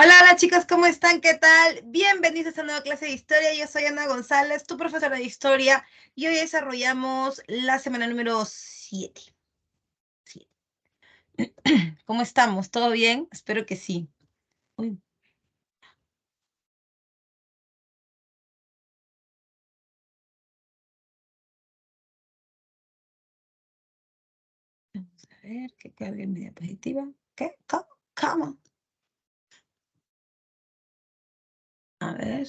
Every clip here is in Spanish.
Hola, hola chicos, ¿cómo están? ¿Qué tal? Bienvenidos a esta nueva clase de historia. Yo soy Ana González, tu profesora de historia, y hoy desarrollamos la semana número 7. ¿Cómo estamos? ¿Todo bien? Espero que sí. Uy, vamos a ver, que cargue mi diapositiva. ¿Qué? ¿Cómo? A ver.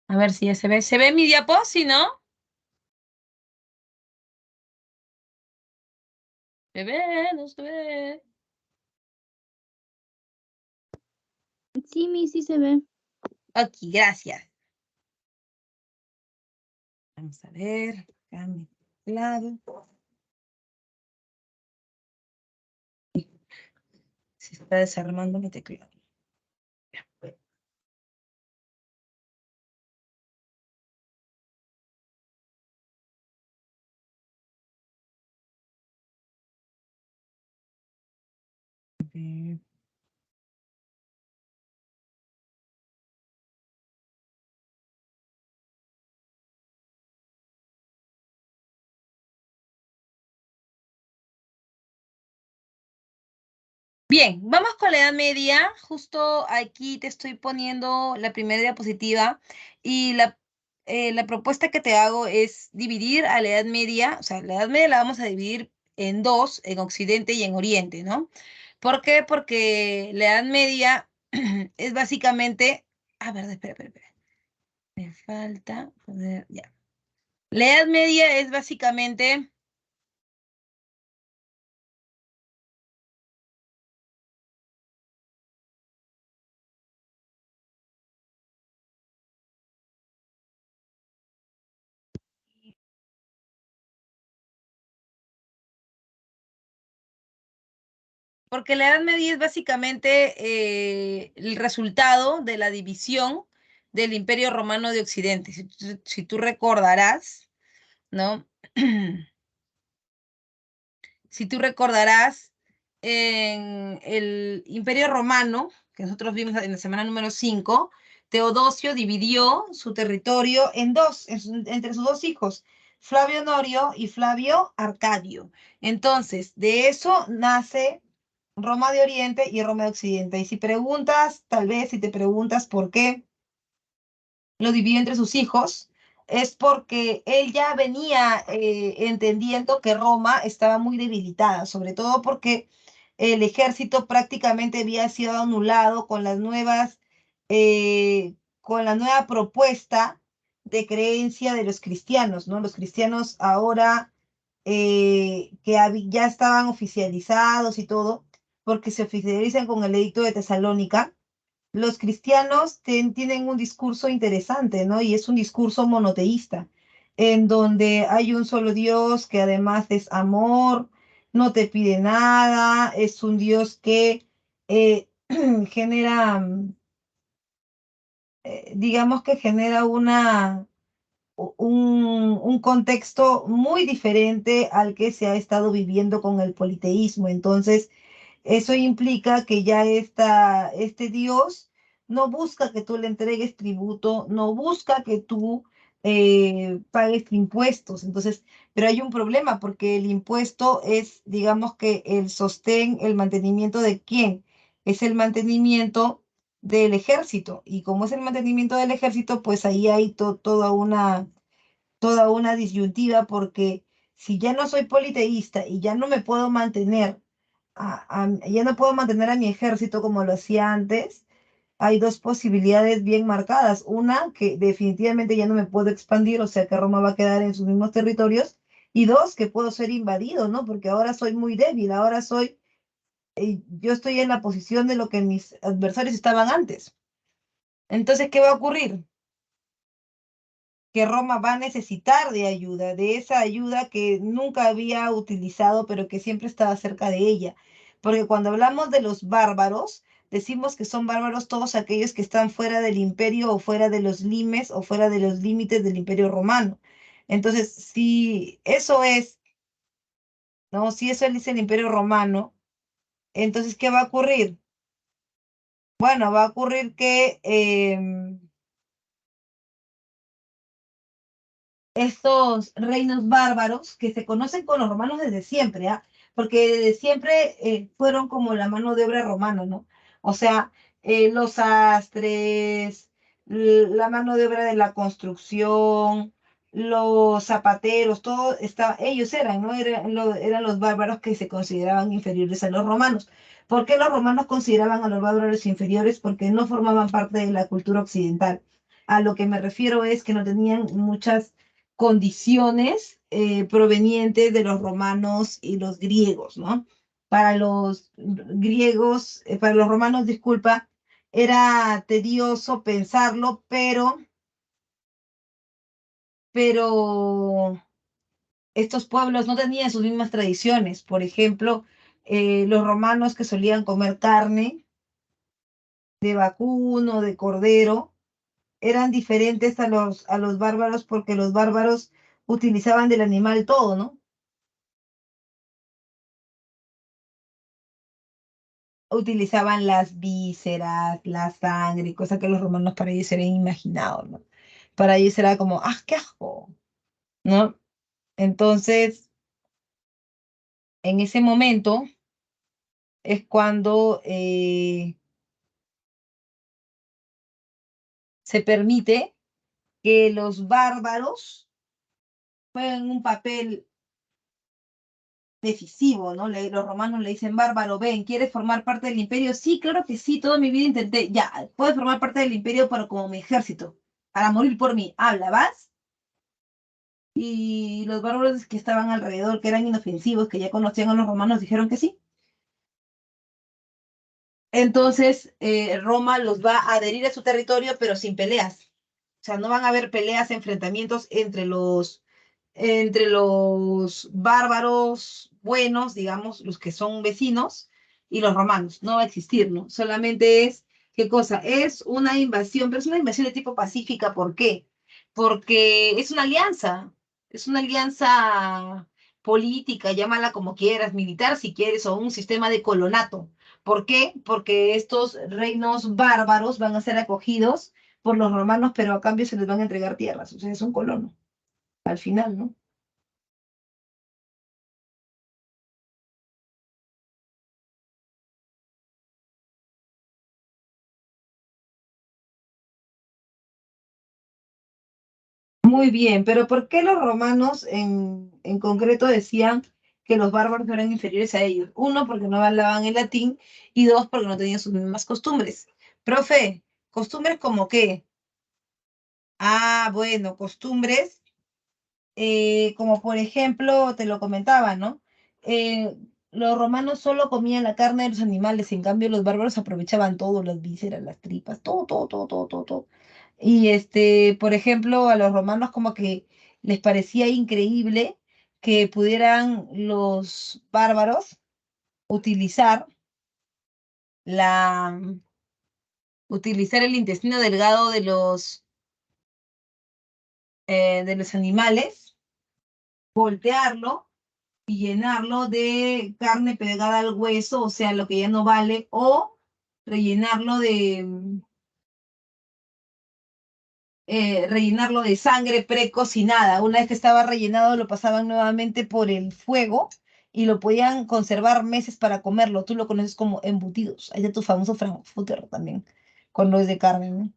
A ver si ya se ve. ¿Se ve mi diapo? ¿Sí, no? ¿Se ve? ¿No se ve? Sí, mi, sí se ve. Ok, gracias. Vamos a ver. Acá a mi lado. Se está desarmando mi teclado. Ok. Bien, vamos con la Edad Media. Justo aquí te estoy poniendo la primera diapositiva y la propuesta que te hago es dividir a la Edad Media, o sea, la Edad Media la vamos a dividir en dos, en Occidente y en Oriente, ¿no? ¿Por qué? Porque la Edad Media es básicamente, a ver, espera, me falta poner, ya. La Edad Media es básicamente... Porque la Edad Media es básicamente el resultado de la división del Imperio Romano de Occidente. Si tú recordarás, ¿no? Si tú recordarás, en el Imperio Romano, que nosotros vimos en la semana número 5, Teodosio dividió su territorio en dos, entre sus dos hijos, Flavio Honorio y Flavio Arcadio. Entonces, de eso nace Roma de Oriente y Roma de Occidente. Y si preguntas, tal vez si te preguntas por qué lo dividió entre sus hijos, es porque él ya venía entendiendo que Roma estaba muy debilitada, sobre todo porque el ejército prácticamente había sido anulado con la nueva propuesta de creencia de los cristianos, ¿no? Los cristianos ahora ya estaban oficializados y todo, porque se oficializan con el edicto de Tesalónica. Los cristianos tienen un discurso interesante, ¿no? Y es un discurso monoteísta, en donde hay un solo Dios que además es amor, no te pide nada, es un Dios que genera, digamos que genera un contexto muy diferente al que se ha estado viviendo con el politeísmo. Entonces, eso implica que ya este Dios no busca que tú le entregues tributo, no busca que tú pagues impuestos. Entonces, pero hay un problema porque el impuesto es, digamos que el sostén, el mantenimiento de quién, es el mantenimiento del ejército. Y como es el mantenimiento del ejército, pues ahí hay toda una disyuntiva porque si ya no soy politeísta y ya no me puedo mantener ya no puedo mantener a mi ejército como lo hacía antes, hay dos posibilidades bien marcadas. Una, que definitivamente ya no me puedo expandir, o sea que Roma va a quedar en sus mismos territorios. Y dos, que puedo ser invadido, ¿no? Porque ahora soy muy débil, yo estoy en la posición de lo que mis adversarios estaban antes. Entonces, ¿qué va a ocurrir? que Roma va a necesitar de ayuda, de esa ayuda que nunca había utilizado, pero que siempre estaba cerca de ella. Porque cuando hablamos de los bárbaros, decimos que son bárbaros todos aquellos que están fuera del imperio o fuera de los limes o fuera de los límites del imperio romano. Entonces, si eso es, ¿no? Si eso dice el imperio romano, entonces, ¿qué va a ocurrir? Bueno, va a ocurrir que estos reinos bárbaros que se conocen con los romanos desde siempre, ¿ah? Porque desde siempre fueron como la mano de obra romana, ¿no? O sea, los sastres, la mano de obra de la construcción, los zapateros, todo estaba, ellos eran, ¿no? Eran los bárbaros que se consideraban inferiores a los romanos. ¿Por qué los romanos consideraban a los bárbaros inferiores? Porque no formaban parte de la cultura occidental. A lo que me refiero es que no tenían muchas condiciones provenientes de los romanos y los griegos, ¿no? Para los griegos, para los romanos, disculpa, era tedioso pensarlo, pero estos pueblos no tenían sus mismas tradiciones. Por ejemplo, los romanos que solían comer carne de vacuno, de cordero, eran diferentes a los bárbaros porque los bárbaros utilizaban del animal todo, ¿no? Utilizaban las vísceras, la sangre, cosa que los romanos para ellos se habían imaginado, ¿no? Para ellos era como, ¡ah, qué asco! ¿No? Entonces, en ese momento es cuando se permite que los bárbaros jueguen un papel decisivo, ¿no? Los romanos le dicen, bárbaro, ven, ¿quieres formar parte del imperio? Sí, claro que sí, toda mi vida intenté, ya, puedes formar parte del imperio, pero como mi ejército, para morir por mí. Habla, ¿vas? Y los bárbaros que estaban alrededor, que eran inofensivos, que ya conocían a los romanos, dijeron que sí. Entonces, Roma los va a adherir a su territorio, pero sin peleas. O sea, no van a haber peleas, enfrentamientos entre los bárbaros buenos, digamos, los que son vecinos, y los romanos. No va a existir, ¿no? Solamente es, ¿qué cosa? Es una invasión, pero es una invasión de tipo pacífica. ¿Por qué? Porque es una alianza política, llámala como quieras, militar si quieres, o un sistema de colonato. ¿Por qué? Porque estos reinos bárbaros van a ser acogidos por los romanos, pero a cambio se les van a entregar tierras. O sea, es un colono, al final, ¿no? Muy bien, pero ¿por qué los romanos en concreto decían que los bárbaros eran inferiores a ellos? Uno, porque no hablaban el latín, y dos, porque no tenían sus mismas costumbres. Profe, ¿costumbres como qué? Ah, bueno, costumbres, como por ejemplo, te lo comentaba, ¿no? Eh, los romanos solo comían la carne de los animales, en cambio los bárbaros aprovechaban todo, las vísceras, las tripas, todo, todo, todo, todo, todo, todo. Y por ejemplo, a los romanos como que les parecía increíble que pudieran los bárbaros utilizar la, utilizar el intestino delgado de los animales, voltearlo y llenarlo de carne pegada al hueso, o sea, lo que ya no vale, o rellenarlo rellenarlo de sangre precocinada. Una vez que estaba rellenado, lo pasaban nuevamente por el fuego y lo podían conservar meses para comerlo. Tú lo conoces como embutidos. Ahí está tu famoso frankfurter también, cuando es de carne, ¿no?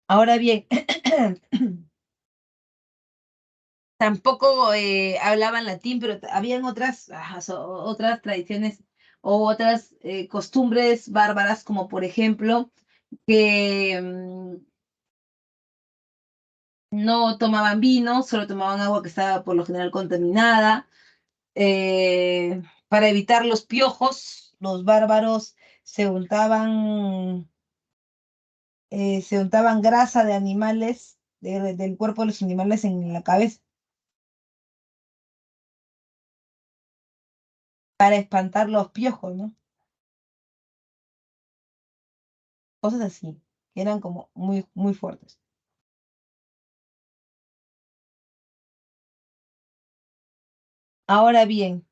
Ahora bien, tampoco hablaban latín, pero habían otras tradiciones o otras costumbres bárbaras, como por ejemplo que no tomaban vino, solo tomaban agua que estaba por lo general contaminada. Para evitar los piojos, los bárbaros se untaban grasa de animales, del cuerpo de los animales en la cabeza, para espantar los piojos, ¿no? Cosas así, que eran como muy, muy fuertes. Ahora bien,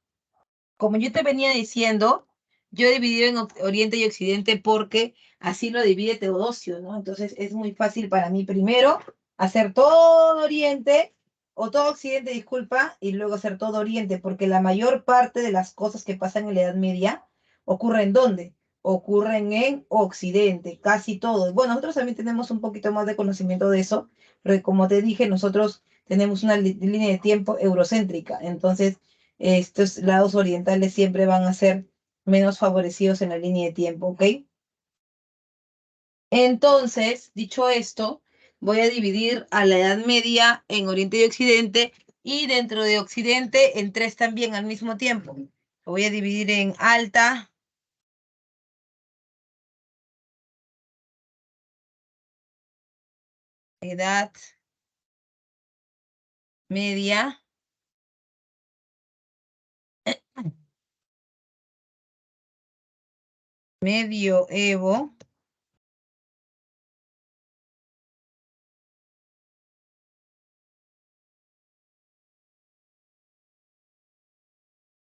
como yo te venía diciendo, yo he dividido en Oriente y Occidente porque así lo divide Teodosio, ¿no? Entonces es muy fácil para mí primero hacer todo Oriente, o todo Occidente, disculpa, y luego hacer todo Oriente, porque la mayor parte de las cosas que pasan en la Edad Media ocurren ¿dónde? Ocurren en Occidente, casi todo. Bueno, nosotros también tenemos un poquito más de conocimiento de eso, porque como te dije, nosotros tenemos una línea de tiempo eurocéntrica, entonces estos lados orientales siempre van a ser menos favorecidos en la línea de tiempo, ¿ok? Entonces, dicho esto, voy a dividir a la Edad Media en Oriente y Occidente, y dentro de Occidente en tres también al mismo tiempo. Lo voy a dividir en Alta, Edad Media, Medioevo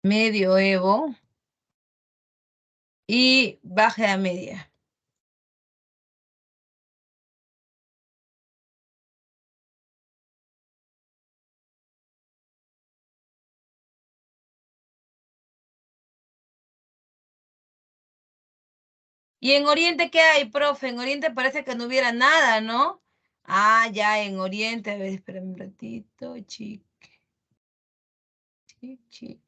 Medioevo y Baja Edad Media. ¿Y en Oriente qué hay, profe? En Oriente parece que no hubiera nada, ¿no? Ah, ya, en Oriente, a ver, espérame un ratito, chic, chic, chic.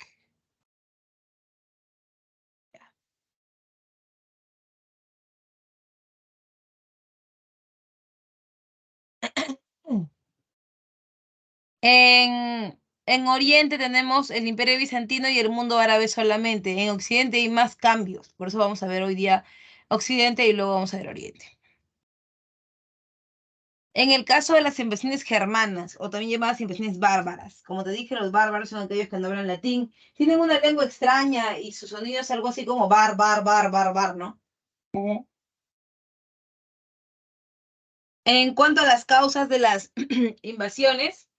En Oriente tenemos el Imperio Bizantino y el mundo árabe solamente. En Occidente hay más cambios. Por eso vamos a ver hoy día Occidente y luego vamos a ver Oriente. En el caso de las invasiones germanas, o también llamadas invasiones bárbaras, como te dije, los bárbaros son aquellos que no hablan latín, tienen una lengua extraña y su sonido es algo así como bar, bar, bar, bar, bar, ¿no? Ujú. En cuanto a las causas de las invasiones,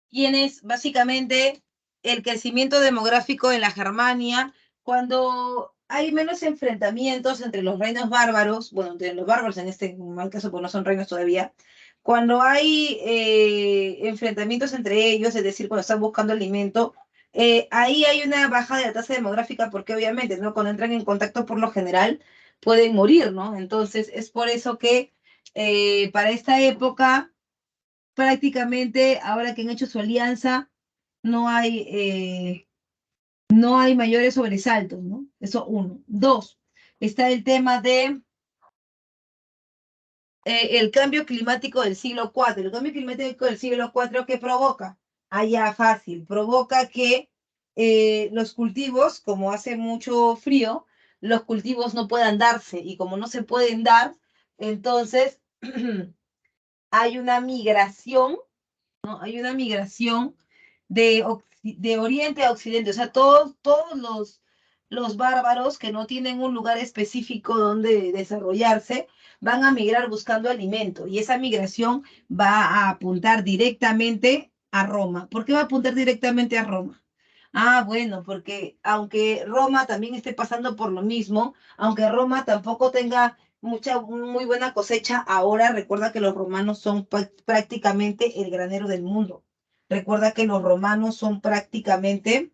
tienes básicamente el crecimiento demográfico en la Germania, cuando hay menos enfrentamientos entre los reinos bárbaros, bueno, entre los bárbaros en este mal caso, pues no son reinos todavía, cuando hay enfrentamientos entre ellos, es decir, cuando están buscando alimento, ahí hay una baja de la tasa demográfica porque obviamente, ¿no? Cuando entran en contacto por lo general pueden morir, ¿no? Entonces es por eso que para esta época prácticamente ahora que han hecho su alianza, no hay, no hay mayores sobresaltos, ¿no? Eso uno. Dos, está el tema de el cambio climático del siglo IV. El cambio climático del siglo IV, ¿qué provoca? Allá fácil, provoca que los cultivos, como hace mucho frío, los cultivos no puedan darse, y como no se pueden dar, entonces hay una migración, ¿no? Hay una migración de Oriente a Occidente, o sea, todos los bárbaros que no tienen un lugar específico donde desarrollarse van a migrar buscando alimento, y esa migración va a apuntar directamente a Roma. ¿Por qué va a apuntar directamente a Roma? Ah, bueno, porque aunque Roma también esté pasando por lo mismo, aunque Roma tampoco tenga muy buena cosecha, ahora recuerda que los romanos son prácticamente el granero del mundo. Recuerda que los romanos son prácticamente,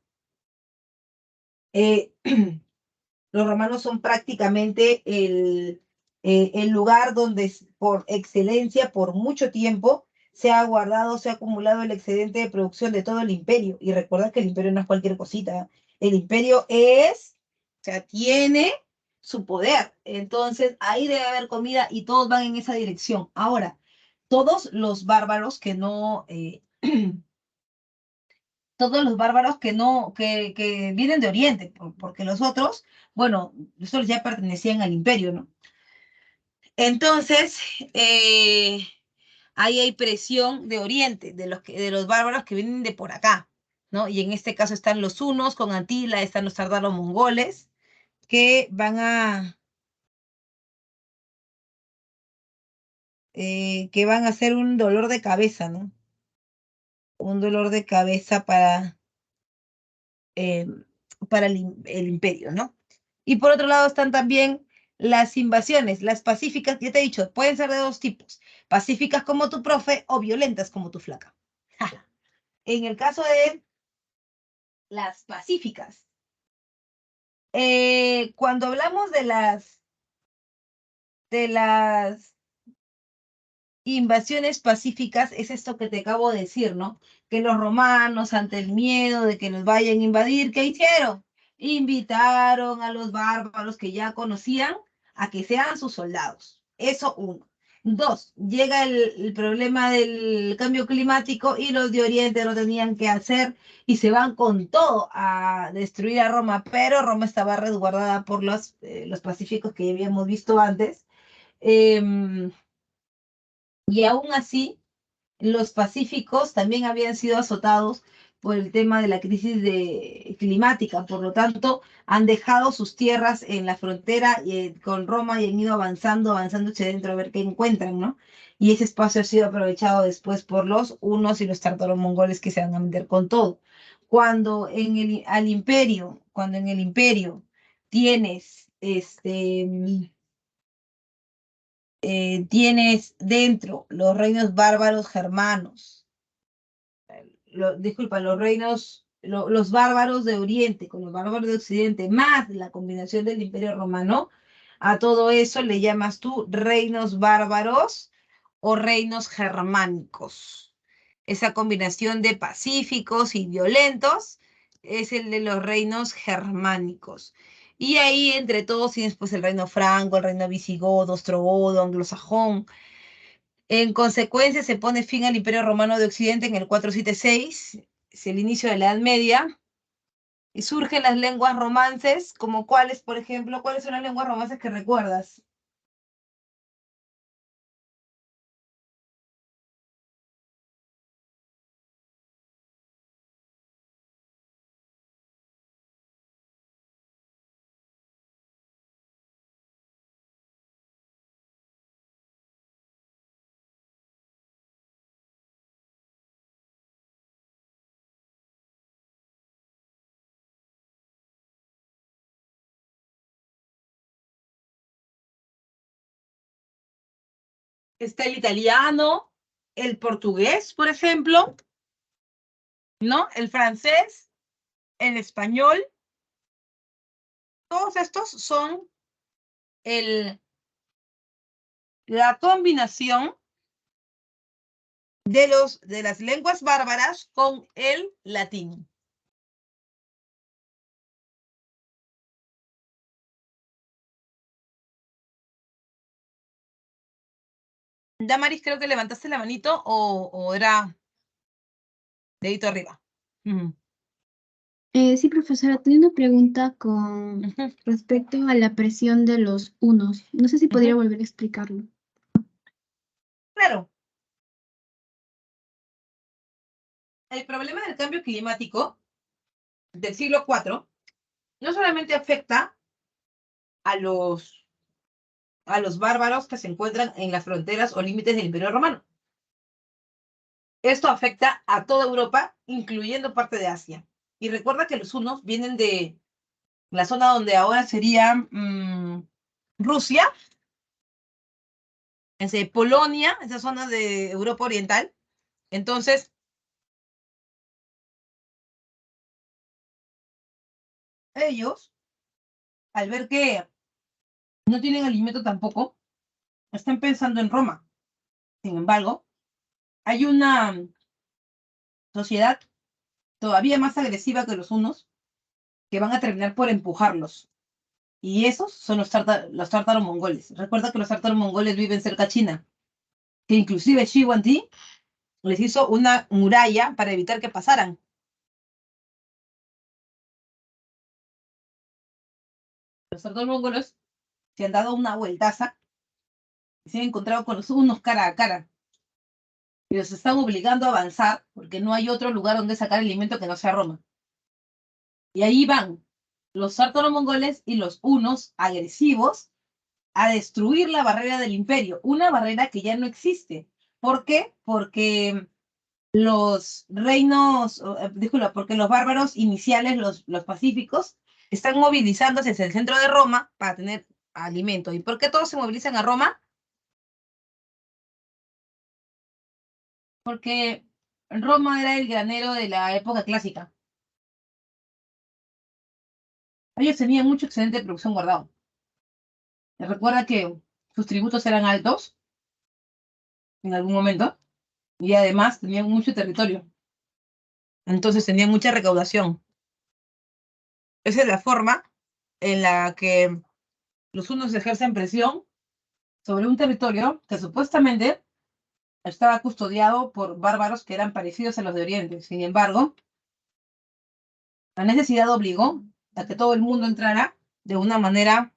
eh, los romanos son prácticamente el lugar donde por excelencia, por mucho tiempo, se ha guardado, se ha acumulado el excedente de producción de todo el imperio. Y recuerda que el imperio no es cualquier cosita. El imperio es sea, tiene su poder. Entonces, ahí debe haber comida y todos van en esa dirección. Ahora, todos los bárbaros que no, todos los bárbaros que no, que vienen de Oriente, porque los otros, bueno, los otros ya pertenecían al imperio, ¿no? Entonces, ahí hay presión de Oriente, de los bárbaros que vienen de por acá, ¿no? Y en este caso están los hunos con Atila, están los tártaros mongoles, que van a ser un dolor de cabeza, ¿no? Un dolor de cabeza eh, para el imperio, ¿no? Y por otro lado están también las invasiones, las pacíficas, ya te he dicho, pueden ser de dos tipos, pacíficas como tu profe o violentas como tu flaca. En el caso de las pacíficas, cuando hablamos de las invasiones pacíficas, es esto que te acabo de decir, ¿no? Que los romanos, ante el miedo de que los vayan a invadir, ¿qué hicieron? Invitaron a los bárbaros que ya conocían a que sean sus soldados. Eso uno. Dos, llega el problema del cambio climático y los de Oriente no tenían que hacer y se van con todo a destruir a Roma, pero Roma estaba resguardada por los pacíficos que ya habíamos visto antes. Em, y aún así, los pacíficos también habían sido azotados por el tema de la crisis climática, por lo tanto, han dejado sus tierras en la frontera con Roma y han ido avanzando hacia adentro a ver qué encuentran, ¿no? Y ese espacio ha sido aprovechado después por los hunos y los tártaros mongoles que se van a meter con todo. Cuando en el imperio tienes tienes dentro los reinos bárbaros germanos, disculpa, los bárbaros de Oriente con los bárbaros de Occidente, más la combinación del Imperio Romano, a todo eso le llamas tú reinos bárbaros o reinos germánicos. Esa combinación de pacíficos y violentos es el de los reinos germánicos. Y ahí entre todos tienes pues el reino franco, el reino visigodo, ostrogodo, anglosajón. En consecuencia, se pone fin al Imperio Romano de Occidente en el 476, es el inicio de la Edad Media, y surgen las lenguas romances, como cuáles, por ejemplo, ¿cuáles son las lenguas romances que recuerdas? Está el italiano, el portugués, por ejemplo, ¿no? El francés, el español, todos estos son el, la combinación de las lenguas bárbaras con el latín. Damaris, creo que levantaste la manito o era dedito arriba. Sí, profesora, tenía una pregunta con respecto a la presión de los unos. No sé si podría volver a explicarlo. Claro, el problema del cambio climático del siglo IV no solamente afecta a los bárbaros que se encuentran en las fronteras o límites del Imperio Romano. Esto afecta a toda Europa, incluyendo parte de Asia. Y recuerda que los hunos vienen de la zona donde ahora sería Rusia, Polonia, esa zona de Europa Oriental. Entonces, ellos, al ver que no tienen alimento tampoco, están pensando en Roma. Sin embargo, hay una sociedad todavía más agresiva que los hunos que van a terminar por empujarlos. Y esos son los tártaros mongoles. Recuerda que los tártaros mongoles viven cerca de China, que inclusive Xi Huangdi les hizo una muralla para evitar que pasaran. Los tártaros mongoles se han dado una vueltaza y se han encontrado con los hunos cara a cara. Y los están obligando a avanzar porque no hay otro lugar donde sacar alimento que no sea Roma. Y ahí van los tártaros mongoles y los hunos agresivos a destruir la barrera del imperio, una barrera que ya no existe. ¿Por qué? Porque los reinos, disculpa, porque los bárbaros iniciales, los pacíficos, están movilizándose hacia el centro de Roma para tener alimento. ¿Y por qué todos se movilizan a Roma? Porque Roma era el granero de la época clásica. Ellos tenían mucho excedente de producción guardado. Recuerda que sus tributos eran altos en algún momento y además tenían mucho territorio. Entonces tenían mucha recaudación. Esa es la forma en la que los hunos ejercen presión sobre un territorio que supuestamente estaba custodiado por bárbaros que eran parecidos a los de Oriente. Sin embargo, la necesidad obligó a que todo el mundo entrara de una manera,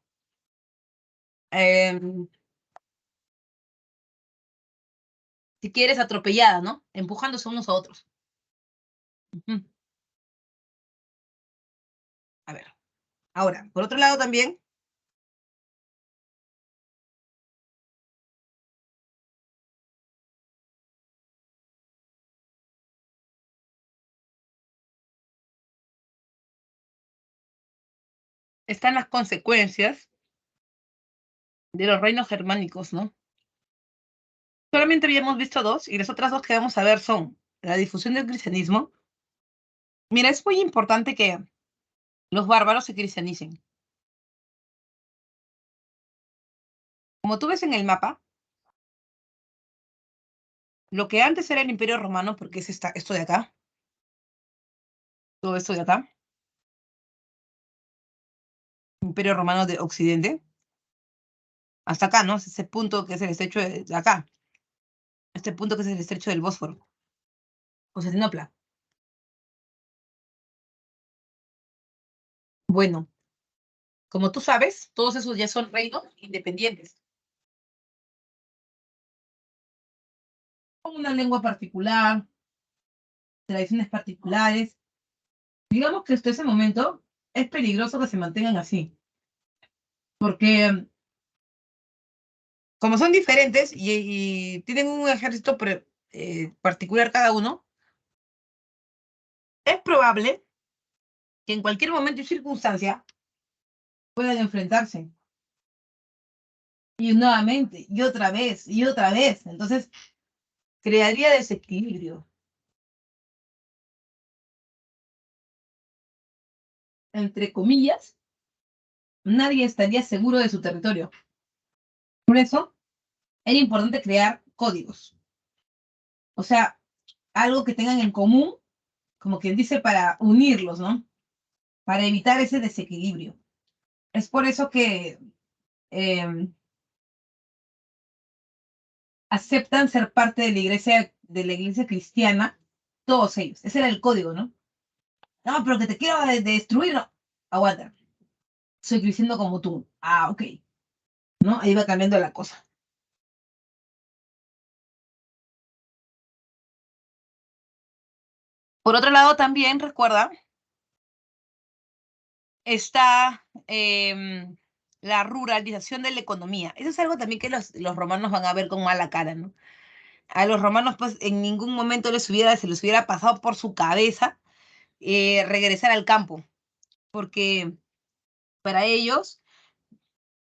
eh, si quieres, atropellada, ¿no? Empujándose unos a otros. Ujú. A ver, ahora, por otro lado también, están las consecuencias de los reinos germánicos, ¿no? Solamente habíamos visto dos y las otras dos que vamos a ver son la difusión del cristianismo. Mira, es muy importante que los bárbaros se cristianicen. Como tú ves en el mapa, lo que antes era el Imperio Romano, porque es esto de acá, todo esto de acá, Imperio Romano de Occidente, hasta acá, ¿no? Es ese punto que es el estrecho de acá, este punto que es el estrecho del Bósforo, Constantinopla. Bueno, como tú sabes, todos esos ya son reinos independientes, con una lengua particular, tradiciones particulares. Digamos que hasta ese momento es peligroso que se mantengan así, porque como son diferentes y tienen un ejército particular cada uno, es probable que en cualquier momento y circunstancia puedan enfrentarse. Y nuevamente, y otra vez, y otra vez. Entonces, crearía desequilibrio. Entre comillas, nadie estaría seguro de su territorio. Por eso, era importante crear códigos. O sea, algo que tengan en común, como quien dice, para unirlos, ¿no? Para evitar ese desequilibrio. Es por eso que aceptan ser parte de la iglesia cristiana, todos ellos. Ese era el código, ¿no? No, pero que te quiero destruir, no. Aguanta. Soy cristiano como tú. Ah, ok. ¿No? Ahí va cambiando la cosa. Por otro lado, también recuerda, está la ruralización de la economía. Eso es algo también que los romanos van a ver con mala cara, ¿no? A los romanos, pues, en ningún momento se les hubiera pasado por su cabeza regresar al campo, porque para ellos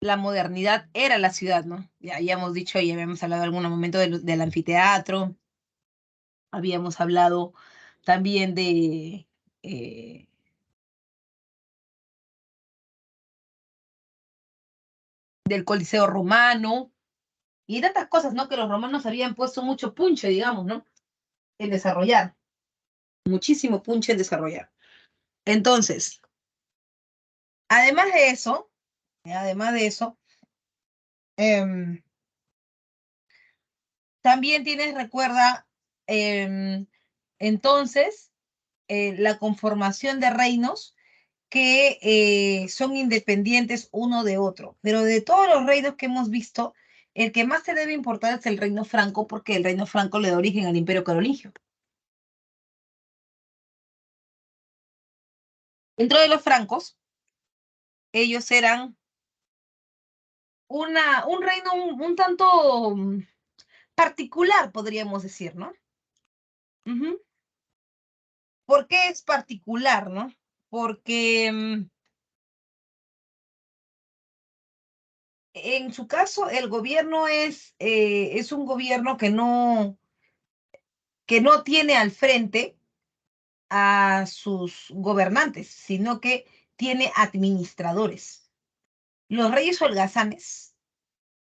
la modernidad era la ciudad, ¿no? Ya hemos dicho, ya habíamos hablado en algún momento del anfiteatro, habíamos hablado también eh, del Coliseo romano y tantas cosas, ¿no? Que los romanos habían puesto mucho punche, digamos, ¿no? En desarrollar, muchísimo punche en desarrollar. Entonces, además de eso, Además de eso, em, también recuerda, entonces, la conformación de reinos que son independientes uno de otro. Pero de todos los reinos que hemos visto, el que más se debe importar es el reino franco, porque el reino franco le da origen al imperio carolingio. Dentro de los francos, ellos eran un reino un tanto particular, podríamos decir, ¿no? Ujú. ¿Por qué es particular, no? Porque en su caso el gobierno es un gobierno que no tiene al frente a sus gobernantes, sino que tiene administradores. Los reyes holgazanes,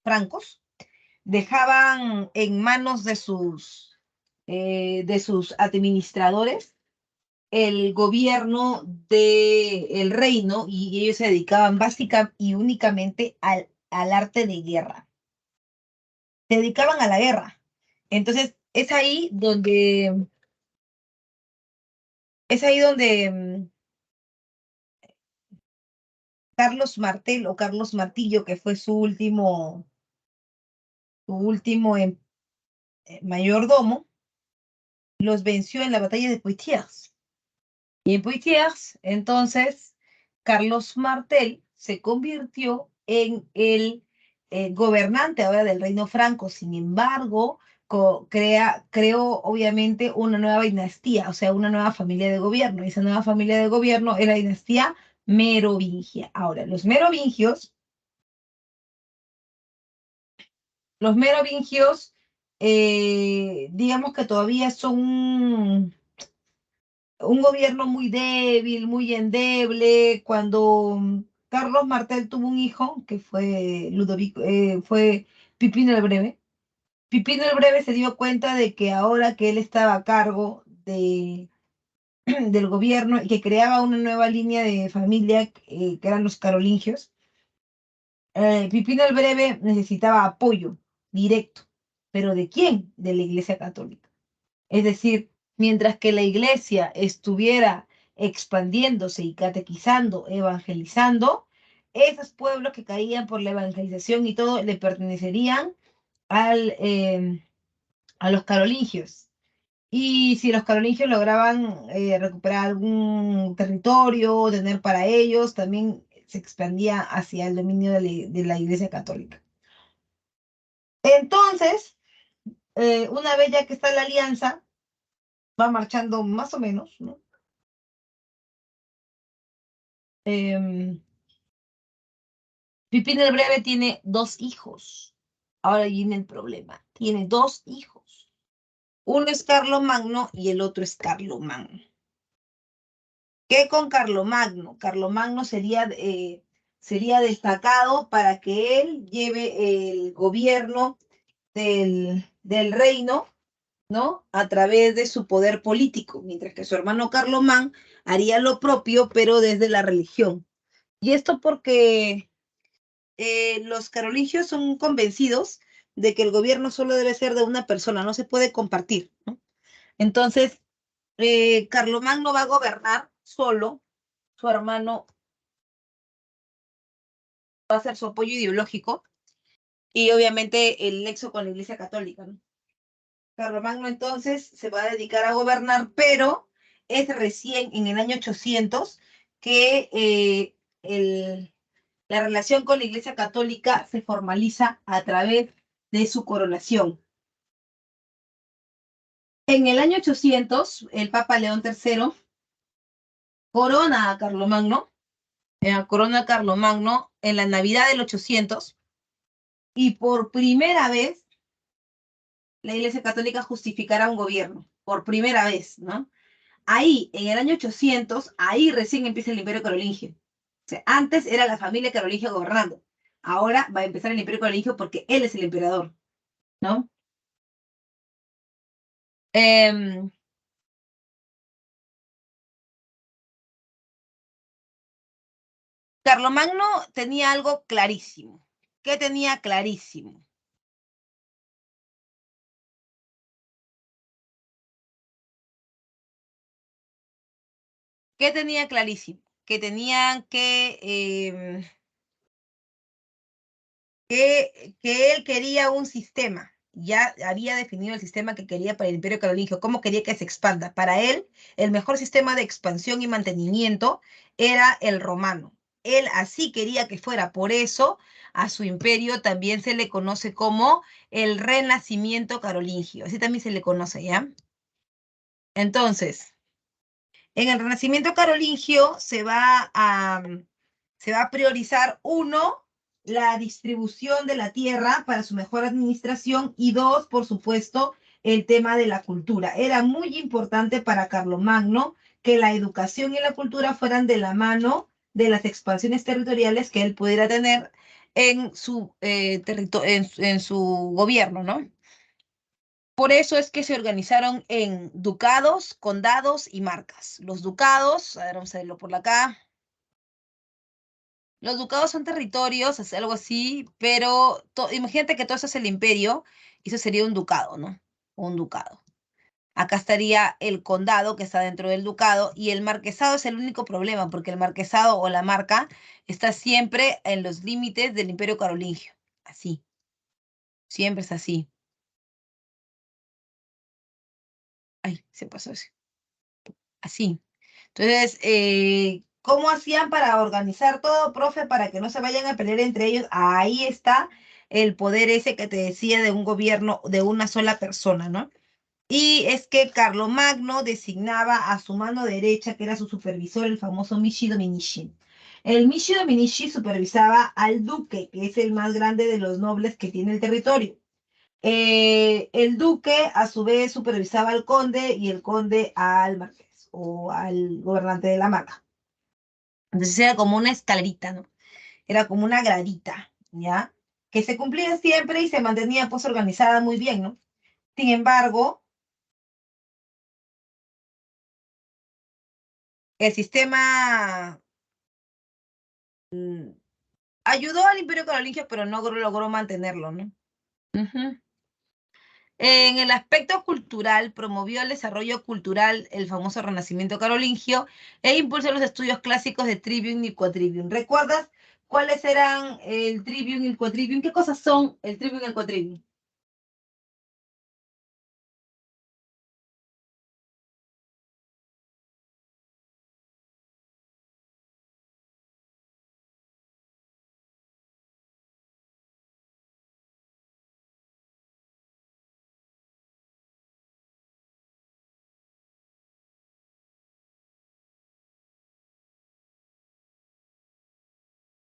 francos, dejaban en manos de sus administradores el gobierno del reino, y ellos se dedicaban básica y únicamente al arte de guerra. Se dedicaban a la guerra. Entonces, es ahí donde Carlos Martel o Carlos Martillo, que fue su último mayordomo, los venció en la batalla de Poitiers. Y en Poitiers, entonces, Carlos Martel se convirtió en el gobernante ahora del Reino Franco. Sin embargo, creó obviamente una nueva dinastía, o sea, una nueva familia de gobierno. Y esa nueva familia de gobierno es la dinastía merovingia. Ahora, los merovingios, digamos que todavía son un gobierno muy débil, muy endeble. Cuando Carlos Martel tuvo un hijo, que fue Ludovico, fue Pipino el Breve. Pipino el Breve se dio cuenta de que ahora que él estaba a cargo del gobierno y que creaba una nueva línea de familia, que eran los carolingios, Pipino el Breve necesitaba apoyo directo. ¿Pero de quién? De la Iglesia Católica. Es decir, mientras que la iglesia estuviera expandiéndose y catequizando, evangelizando, esos pueblos que caían por la evangelización y todo le pertenecerían al, eh, a los carolingios. Y si los carolingios lograban recuperar algún territorio, tener para ellos, también se expandía hacia el dominio de la Iglesia Católica. Entonces, una vez ya que está la alianza, va marchando más o menos, ¿no? Em, Pipín el Breve tiene dos hijos. Ahora viene el problema. Tiene dos hijos. Uno es Carlomagno y el otro es Carlomagno. ¿Qué con Carlomagno? Carlomagno sería destacado para que él lleve el gobierno del reino, ¿no? A través de su poder político, mientras que su hermano Carlomán haría lo propio, pero desde la religión. Y esto porque los carolingios son convencidos de que el gobierno solo debe ser de una persona, no se puede compartir, ¿no? Entonces, Carlomagno va a gobernar solo, su hermano va a ser su apoyo ideológico y obviamente el nexo con la Iglesia Católica, ¿no? Carlomagno entonces se va a dedicar a gobernar, pero es recién en el año 800 que la relación con la Iglesia Católica se formaliza a través de su coronación. En el año 800, el Papa León III corona a Carlomagno, en la Navidad del 800, y por primera vez la Iglesia Católica justificará un gobierno, por primera vez, ¿no? Ahí, en el año 800, ahí recién empieza el Imperio Carolingio. O sea, antes era la familia carolingia gobernando, ahora va a empezar el Imperio Carolingio porque él es el emperador, ¿no? Eh, Carlomagno tenía algo clarísimo. ¿Qué tenía clarísimo? ¿Qué tenía clarísimo? Que tenían que él quería un sistema. Ya había definido el sistema que quería para el Imperio Carolingio, cómo quería que se expanda. Para él, el mejor sistema de expansión y mantenimiento era el romano. Él así quería que fuera. Por eso, a su imperio también se le conoce como el Renacimiento Carolingio. Así también se le conoce, ¿ya? Entonces, en el Renacimiento Carolingio se va a priorizar, uno, la distribución de la tierra para su mejor administración y dos, por supuesto, el tema de la cultura. Era muy importante para Carlomagno que la educación y la cultura fueran de la mano de las expansiones territoriales que él pudiera tener en su, en su gobierno, ¿no? Por eso es que se organizaron en ducados, condados y marcas. Los ducados, a ver, vamos a verlo por acá. Los ducados son territorios, es algo así, pero imagínate que todo eso es el imperio, y eso sería un ducado, ¿no? Un ducado. Acá estaría el condado que está dentro del ducado, y el marquesado es el único problema, porque el marquesado o la marca está siempre en los límites del imperio carolingio. Así, siempre es así. Ay, se pasó eso. Así. Entonces, ¿cómo hacían para organizar todo, profe, para que no se vayan a pelear entre ellos? Ahí está el poder ese que te decía de un gobierno de una sola persona, ¿no? Y es que Carlomagno designaba a su mano derecha, que era su supervisor, el famoso Mishi Dominici. El Mishi Dominici supervisaba al duque, que es el más grande de los nobles que tiene el territorio. El duque, a su vez, supervisaba al conde y el conde al marqués o al gobernante de la marca. Entonces era como una escalerita, ¿no? Era como una gradita, ¿ya? Que se cumplía siempre y se mantenía pues organizada muy bien, ¿no? Sin embargo, el sistema ayudó al Imperio Carolingio, pero no logró mantenerlo, ¿no? Ujú. En el aspecto cultural, promovió el desarrollo cultural, el famoso Renacimiento carolingio, e impulsó los estudios clásicos de Trivium y Quadrivium. ¿Recuerdas cuáles eran el Trivium y el Quadrivium? ¿Qué cosas son el Trivium y el Quadrivium?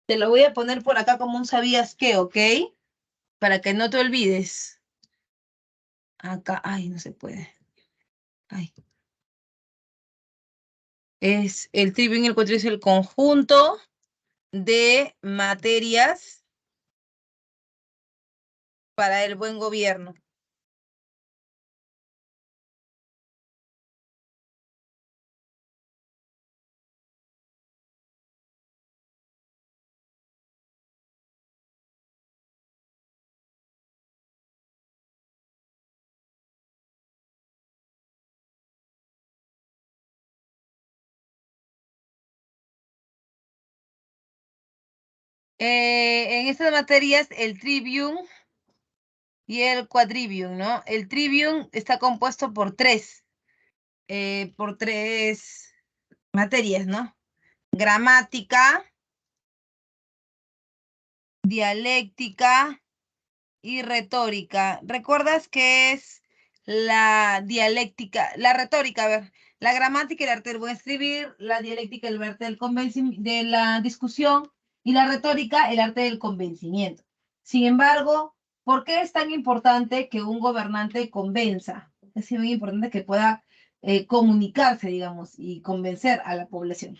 Te lo voy a poner por acá como un sabías qué, ¿ok? Para que no te olvides. Acá, ay, no se puede. Ay. Es el Trivium y el Quadrivium es el conjunto de materias para el buen gobierno. En estas materias, el trivium y el quadrivium, ¿no? El trivium está compuesto por tres materias, ¿no? Gramática, dialéctica y retórica. ¿Recuerdas qué es la dialéctica? La retórica, a ver, la gramática, el arte del buen escribir, la dialéctica, el arte de la discusión, y la retórica, el arte del convencimiento. Sin embargo, ¿por qué es tan importante que un gobernante convenza? Es muy importante que pueda comunicarse, digamos, y convencer a la población.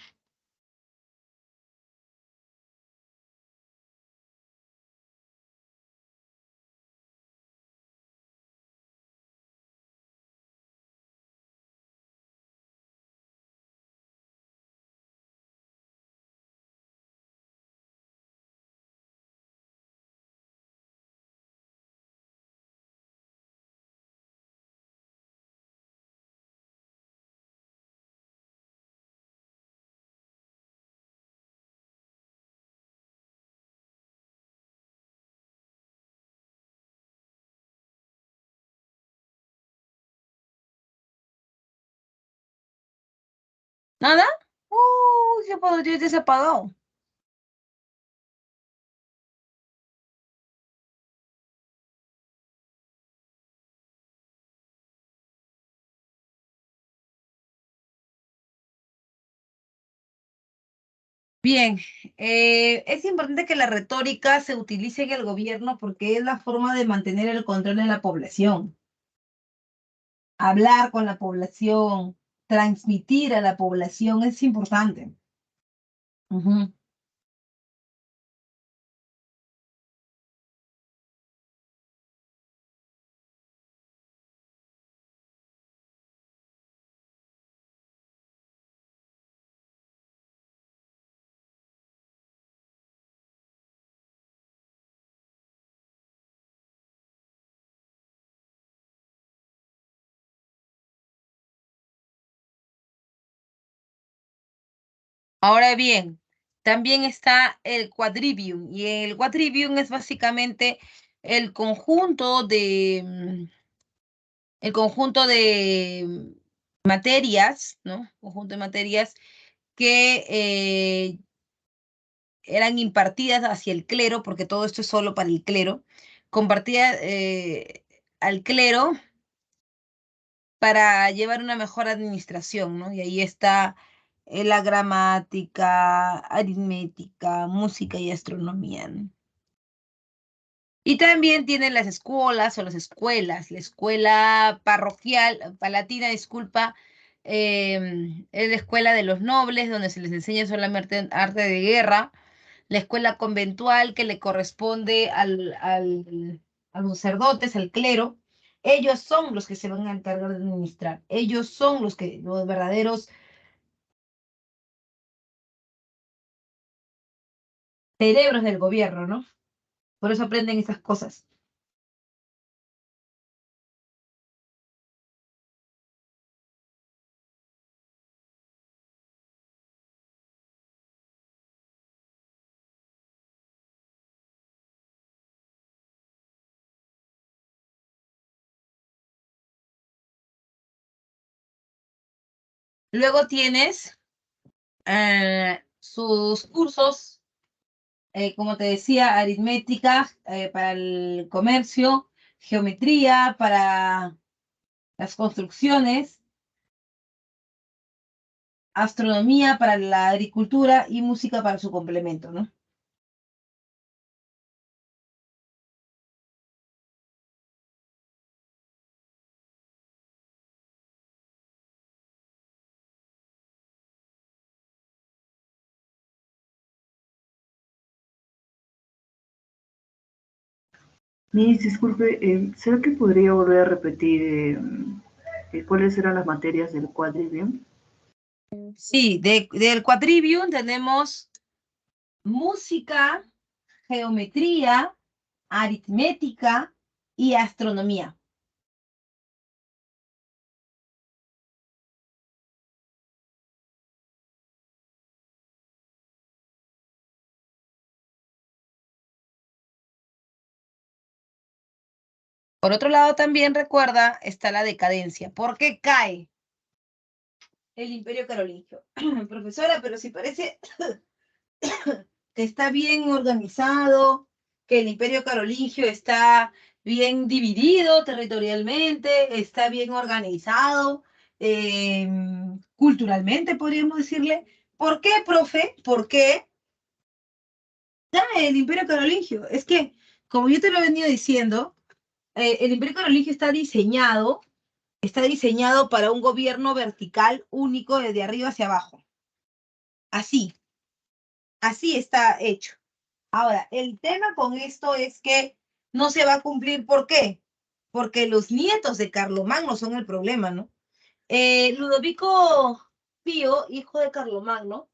¿Nada? Uy, ¿qué podría ya se ha apagado? Bien, es importante que la retórica se utilice en el gobierno porque es la forma de mantener el control de la población, hablar con la población, transmitir a la población es importante. Ujú. Ahora bien, también está el quadrivium y el quadrivium es básicamente el conjunto el conjunto de materias, ¿no? Conjunto de materias que eran impartidas hacia el clero, porque todo esto es solo para el clero, compartía al clero para llevar una mejor administración, ¿no? Y ahí está la gramática, aritmética, música y astronomía, ¿no? Y también tienen las escuelas o las escuelas, la escuela parroquial, palatina, disculpa, es la escuela de los nobles, donde se les enseña solamente arte de guerra, la escuela conventual que le corresponde a los sacerdotes, al clero. Ellos son los que se van a encargar de administrar, ellos son los verdaderos cerebros del gobierno, ¿no? Por eso aprenden esas cosas. Luego tienes sus cursos, como te decía, aritmética para el comercio, geometría para las construcciones, astronomía para la agricultura y música para su complemento, ¿no? Miss, disculpe, ¿será que podría volver a repetir cuáles eran las materias del quadrivium? Sí, del quadrivium tenemos música, geometría, aritmética y astronomía. Por otro lado, también recuerda, está la decadencia. ¿Por qué cae el Imperio Carolingio? Profesora, pero si parece que está bien organizado, que el Imperio Carolingio está bien dividido territorialmente, está bien organizado, eh, culturalmente, podríamos decirle. ¿Por qué, profe? ¿Por qué el Imperio Carolingio? Es que, como yo te lo he venido diciendo, el Imperio Carolingio está diseñado para un gobierno vertical único desde arriba hacia abajo. Así, así está hecho. Ahora, el tema con esto es que no se va a cumplir. ¿Por qué? Porque los nietos de Carlomagno son el problema, ¿no? Ludovico Pío, hijo de Carlomagno,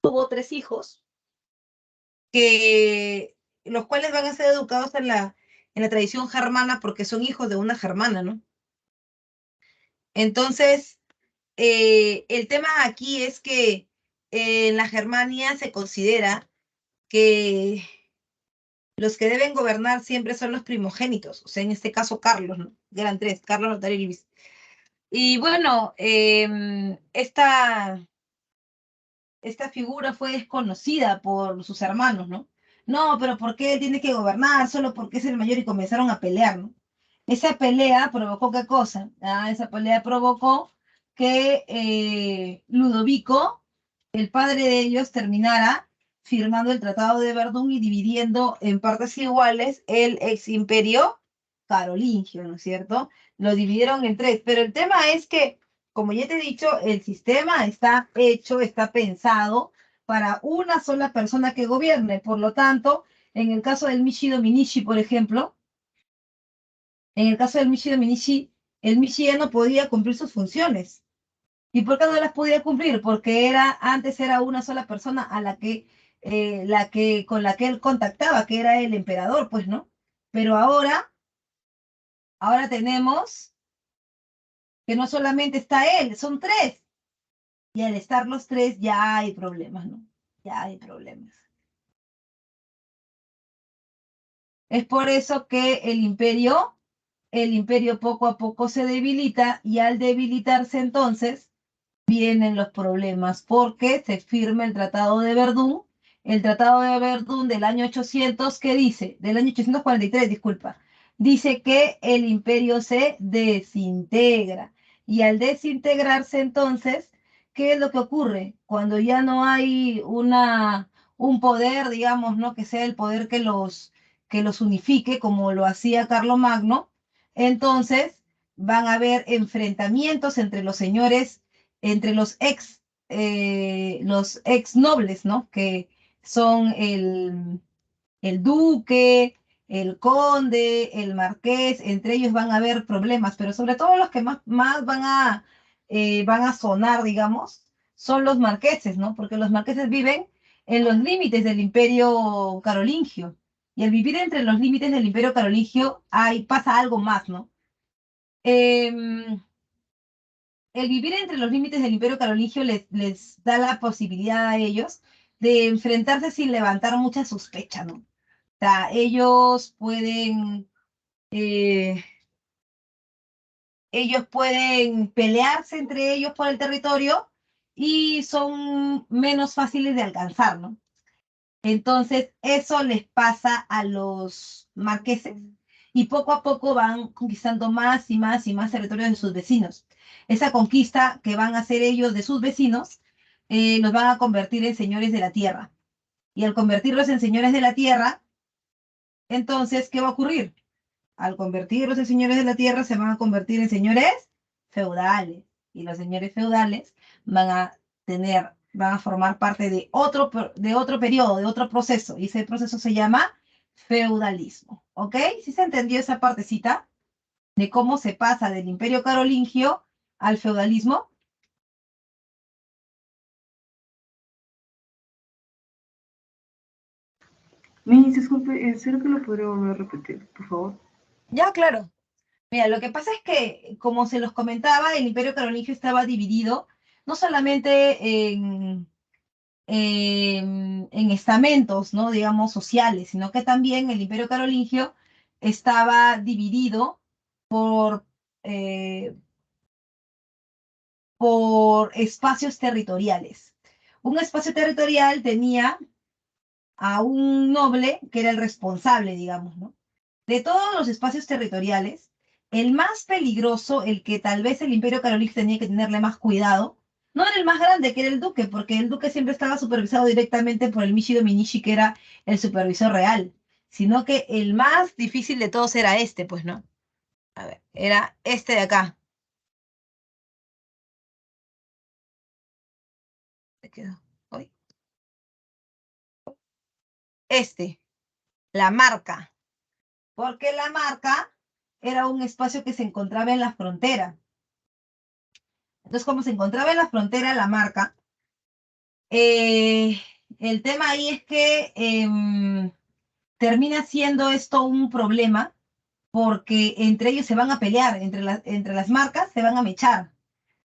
tuvo 3 hijos, que, los cuales van a ser educados en la tradición germana porque son hijos de una germana, ¿no? Entonces, el tema aquí es que en la Germania se considera que los que deben gobernar siempre son los primogénitos, o sea, en este caso Carlos, ¿no? Eran 3, Carlos, Lotario y Luis. Y bueno, esta esta figura fue desconocida por sus hermanos, ¿no? No, pero ¿por qué él tiene que gobernar? Solo porque es el mayor y comenzaron a pelear, ¿no? Esa pelea provocó ¿qué cosa? Esa pelea provocó que Ludovico, el padre de ellos, terminara firmando el Tratado de Verdún y dividiendo en partes iguales el ex imperio carolingio, ¿no es cierto? Lo dividieron en tres, pero el tema es que, como ya te he dicho, el sistema está hecho, está pensado para una sola persona que gobierne. Por lo tanto, en el caso del Michi Dominici, por ejemplo, en el caso del Michi Dominici, el Michi ya no podía cumplir sus funciones. ¿Y por qué no las podía cumplir? Porque antes era una sola persona a con la que él contactaba, que era el emperador, pues, ¿no? Pero ahora tenemos que no solamente está él, son tres. Y al estar los tres ya hay problemas, ¿no? Ya hay problemas. Es por eso que el imperio poco a poco se debilita y al debilitarse entonces vienen los problemas porque se firma el Tratado de Verdún del año 800, ¿qué dice? Del año 843, disculpa. Dice que el imperio se desintegra y al desintegrarse entonces, ¿qué es lo que ocurre? Cuando ya no hay un poder, digamos, ¿no? Que sea el poder que los unifique, como lo hacía Carlomagno, entonces van a haber enfrentamientos entre los señores, entre los ex nobles, ¿no? Que son el duque, el conde, el marqués, entre ellos van a haber problemas, pero sobre todo los que más van a sonar, digamos, son los marqueses, ¿no? Porque los marqueses viven en los límites del imperio carolingio. Y al vivir entre los límites del imperio carolingio, pasa algo más, ¿no? El vivir entre los límites del imperio carolingio les da la posibilidad a ellos de enfrentarse sin levantar mucha sospecha, ¿no? O sea, eh, ellos pueden pelearse entre ellos por el territorio y son menos fáciles de alcanzar, ¿no? Entonces, eso les pasa a los marqueses y poco a poco van conquistando más y más y más territorios de sus vecinos. Esa conquista que van a hacer ellos de sus vecinos los van a convertir en señores de la tierra. Y al convertirlos en señores de la tierra, entonces, ¿qué va a ocurrir? Al convertirlos en señores de la tierra, se van a convertir en señores feudales. Y los señores feudales van a formar parte de otro periodo, de otro proceso. Y ese proceso se llama feudalismo. ¿Ok? ¿Sí se entendió esa partecita de cómo se pasa del imperio carolingio al feudalismo? Miss, disculpe, ¿en serio que lo podría volver a repetir, por favor? Ya, claro. Mira, lo que pasa es que, como se los comentaba, el imperio carolingio estaba dividido no solamente en estamentos, ¿no? Digamos, sociales, sino que también el imperio carolingio estaba dividido por, eh, por espacios territoriales. Un espacio territorial tenía a un noble que era el responsable, digamos, ¿no? De todos los espacios territoriales, el más peligroso, el que tal vez el imperio carolingio tenía que tenerle más cuidado, no era el más grande, que era el duque, porque el duque siempre estaba supervisado directamente por el Michi Dominici, que era el supervisor real, sino que el más difícil de todos era este, pues, ¿no? A ver, era este de acá. ¿Se quedó? Uy. Este, la marca, porque la marca era un espacio que se encontraba en la frontera. Entonces, como se encontraba en la frontera la marca, el tema ahí es que termina siendo esto un problema porque entre ellos se van a pelear, entre las marcas se van a mechar.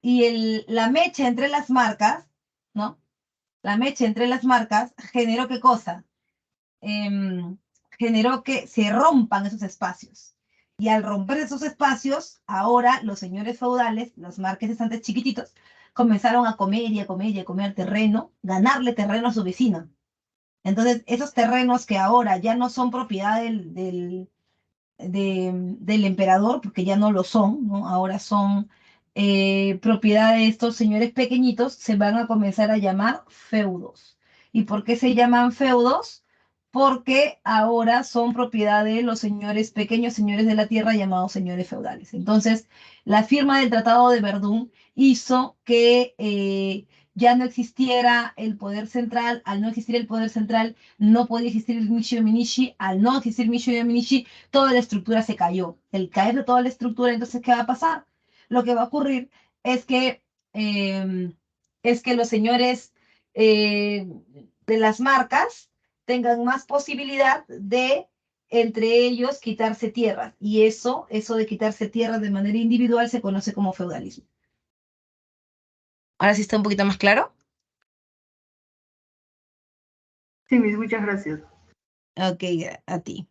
Y la mecha entre las marcas, ¿no? La mecha entre las marcas generó ¿qué cosa? Generó que se rompan esos espacios. Y al romper esos espacios, ahora los señores feudales, los marqueses antes chiquititos, comenzaron a comer y a comer y a comer terreno, ganarle terreno a su vecino. Entonces, esos terrenos que ahora ya no son propiedad del emperador, porque ya no lo son, ¿no? Ahora son propiedad de estos señores pequeñitos, se van a comenzar a llamar feudos. ¿Y por qué se llaman feudos? Porque ahora son propiedad de los señores pequeños, señores de la tierra, llamados señores feudales. Entonces, la firma del Tratado de Verdún hizo que ya no existiera el poder central. Al no existir el poder central, no podía existir el Mishi Minishi. Al no existir Mishi Minishi, toda la estructura se cayó. El caer de toda la estructura, entonces, ¿qué va a pasar? Lo que va a ocurrir es que, eh, los señores eh, de las marcas tengan más posibilidad de entre ellos quitarse tierras. Y eso de quitarse tierras de manera individual se conoce como feudalismo. Ahora sí está un poquito más claro. Sí, Miss, muchas gracias. Ok, a ti.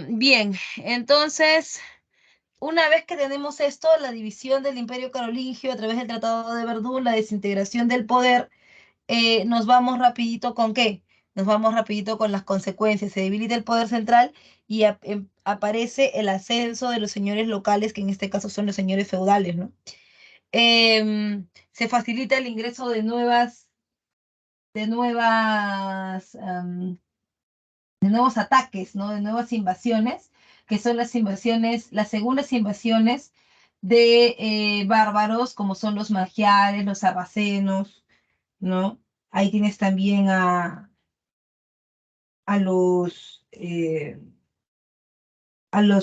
Bien, entonces, una vez que tenemos esto, la división del Imperio Carolingio a través del Tratado de Verdún, la desintegración del poder, nos vamos rapidito con ¿qué? Nos vamos rapidito con las consecuencias. Se debilita el poder central y aparece el ascenso de los señores locales, que en este caso son los señores feudales, ¿no? Se facilita el ingreso de nuevos ataques, ¿no? De nuevas invasiones, que son las segundas invasiones de bárbaros, como son los magiares, los sarracenos, ¿no? Ahí tienes también a los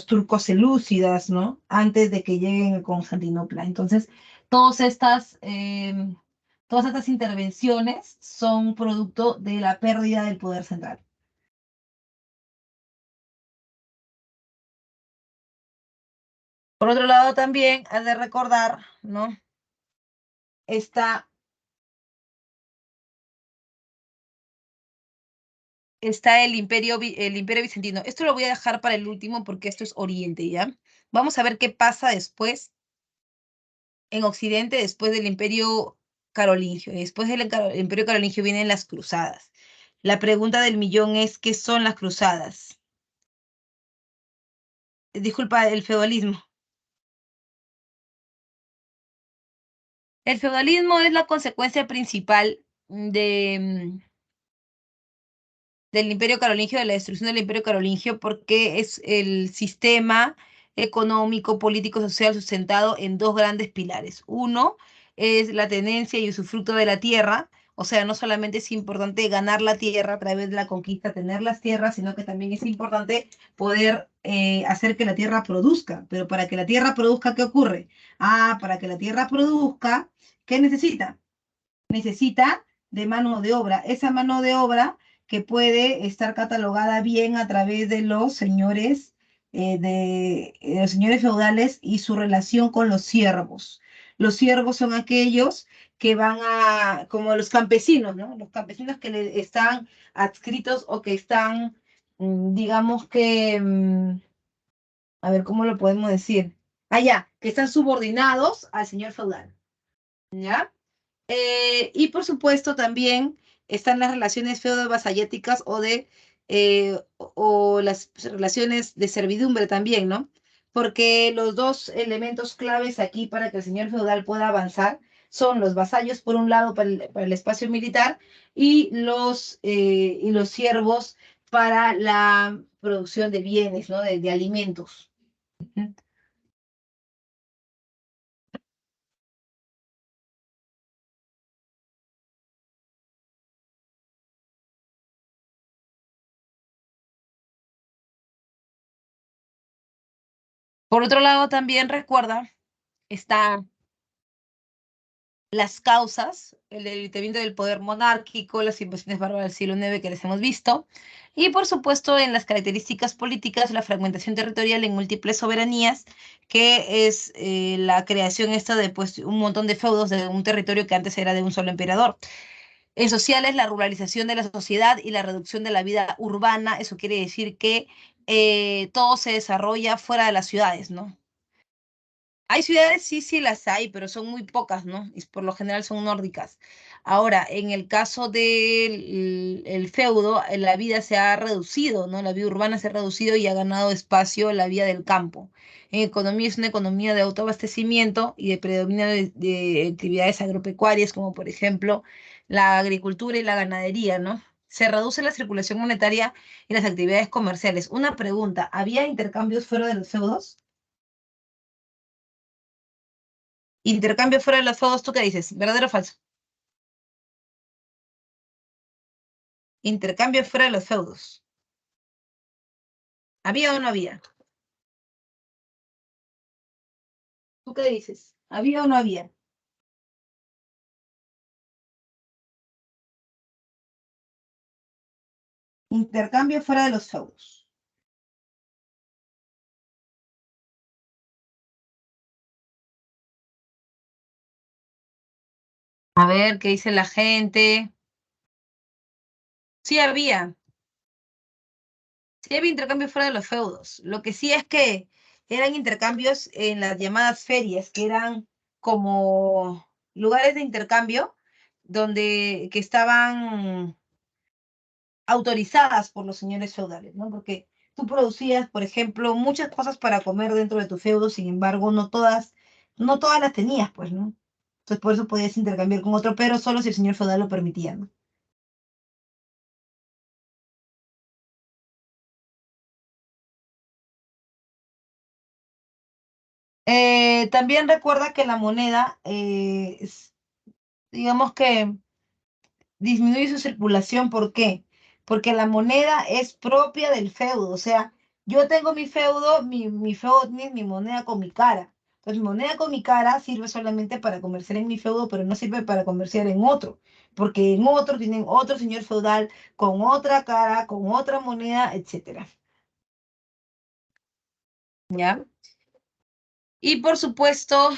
turcos selúcidas, ¿no? Antes de que lleguen a Constantinopla. Entonces, todas estas, todas estas intervenciones son producto de la pérdida del poder central. Por otro lado, también has de recordar, ¿no? Está el imperio bizantino. Esto lo voy a dejar para el último porque esto es Oriente, ¿ya? Vamos a ver qué pasa después en Occidente, después del imperio carolingio. Y después del imperio carolingio vienen las cruzadas. La pregunta del millón es, ¿qué son las cruzadas? Disculpa, el feudalismo. El feudalismo es la consecuencia principal del Imperio Carolingio, de la destrucción del Imperio Carolingio, porque es el sistema económico, político, social sustentado en dos grandes pilares. Uno es la tenencia y usufructo de la tierra, o sea, no solamente es importante ganar la tierra a través de la conquista, tener las tierras, sino que también es importante poder hacer que la tierra produzca. Pero para que la tierra produzca, ¿qué ocurre? Para que la tierra produzca, ¿qué necesita? Necesita de mano de obra. Esa mano de obra que puede estar catalogada bien a través de los señores, de los señores feudales y su relación con los siervos. Los siervos son aquellos que van como los campesinos, ¿no? Los campesinos que le están adscritos o que están, digamos que, a ver, ¿cómo lo podemos decir? Ya, que están subordinados al señor feudal, ¿ya? Y por supuesto también están las relaciones feudo-vasalléticas o las relaciones de servidumbre también, ¿no? Porque los dos elementos claves aquí para que el señor feudal pueda avanzar son los vasallos, por un lado, para el espacio militar, y los siervos para la producción de bienes, ¿no? De alimentos. Por otro lado, también recuerda, está las causas, el debilitamiento del poder monárquico, las invasiones bárbaras del siglo IX que les hemos visto, y por supuesto en las características políticas, la fragmentación territorial en múltiples soberanías, que es la creación esta de pues, un montón de feudos de un territorio que antes era de un solo emperador. En sociales, la ruralización de la sociedad y la reducción de la vida urbana, eso quiere decir que todo se desarrolla fuera de las ciudades, ¿no? Hay ciudades, sí, sí las hay, pero son muy pocas, ¿no? Y por lo general son nórdicas. Ahora, en el caso del el feudo, la vida se ha reducido, ¿no? La vida urbana se ha reducido y ha ganado espacio la vida del campo. En economía es una economía de autoabastecimiento y de predominio de actividades agropecuarias, como por ejemplo la agricultura y la ganadería, ¿no? Se reduce la circulación monetaria y las actividades comerciales. Una pregunta, ¿había intercambios fuera de los feudos? Intercambio fuera de los feudos, ¿tú qué dices? ¿Verdadero o falso? Intercambio fuera de los feudos. ¿Había o no había? ¿Tú qué dices? ¿Había o no había? Intercambio fuera de los feudos. A ver, ¿qué dice la gente? Sí había. Sí había intercambio fuera de los feudos. Lo que sí es que eran intercambios en las llamadas ferias, que eran como lugares de intercambio donde que estaban autorizadas por los señores feudales, ¿no? Porque tú producías, por ejemplo, muchas cosas para comer dentro de tu feudo, sin embargo, no todas las tenías, pues, ¿no? Entonces, por eso podías intercambiar con otro, pero solo si el señor feudal lo permitía, ¿no? También recuerda que la moneda, digamos que disminuye su circulación. ¿Por qué? Porque la moneda es propia del feudo. O sea, yo tengo mi feudo tiene mi moneda con mi cara. Entonces, mi moneda con mi cara sirve solamente para comerciar en mi feudo, pero no sirve para comerciar en otro. Porque en otro tienen otro señor feudal con otra cara, con otra moneda, etcétera. ¿Ya? Y por supuesto,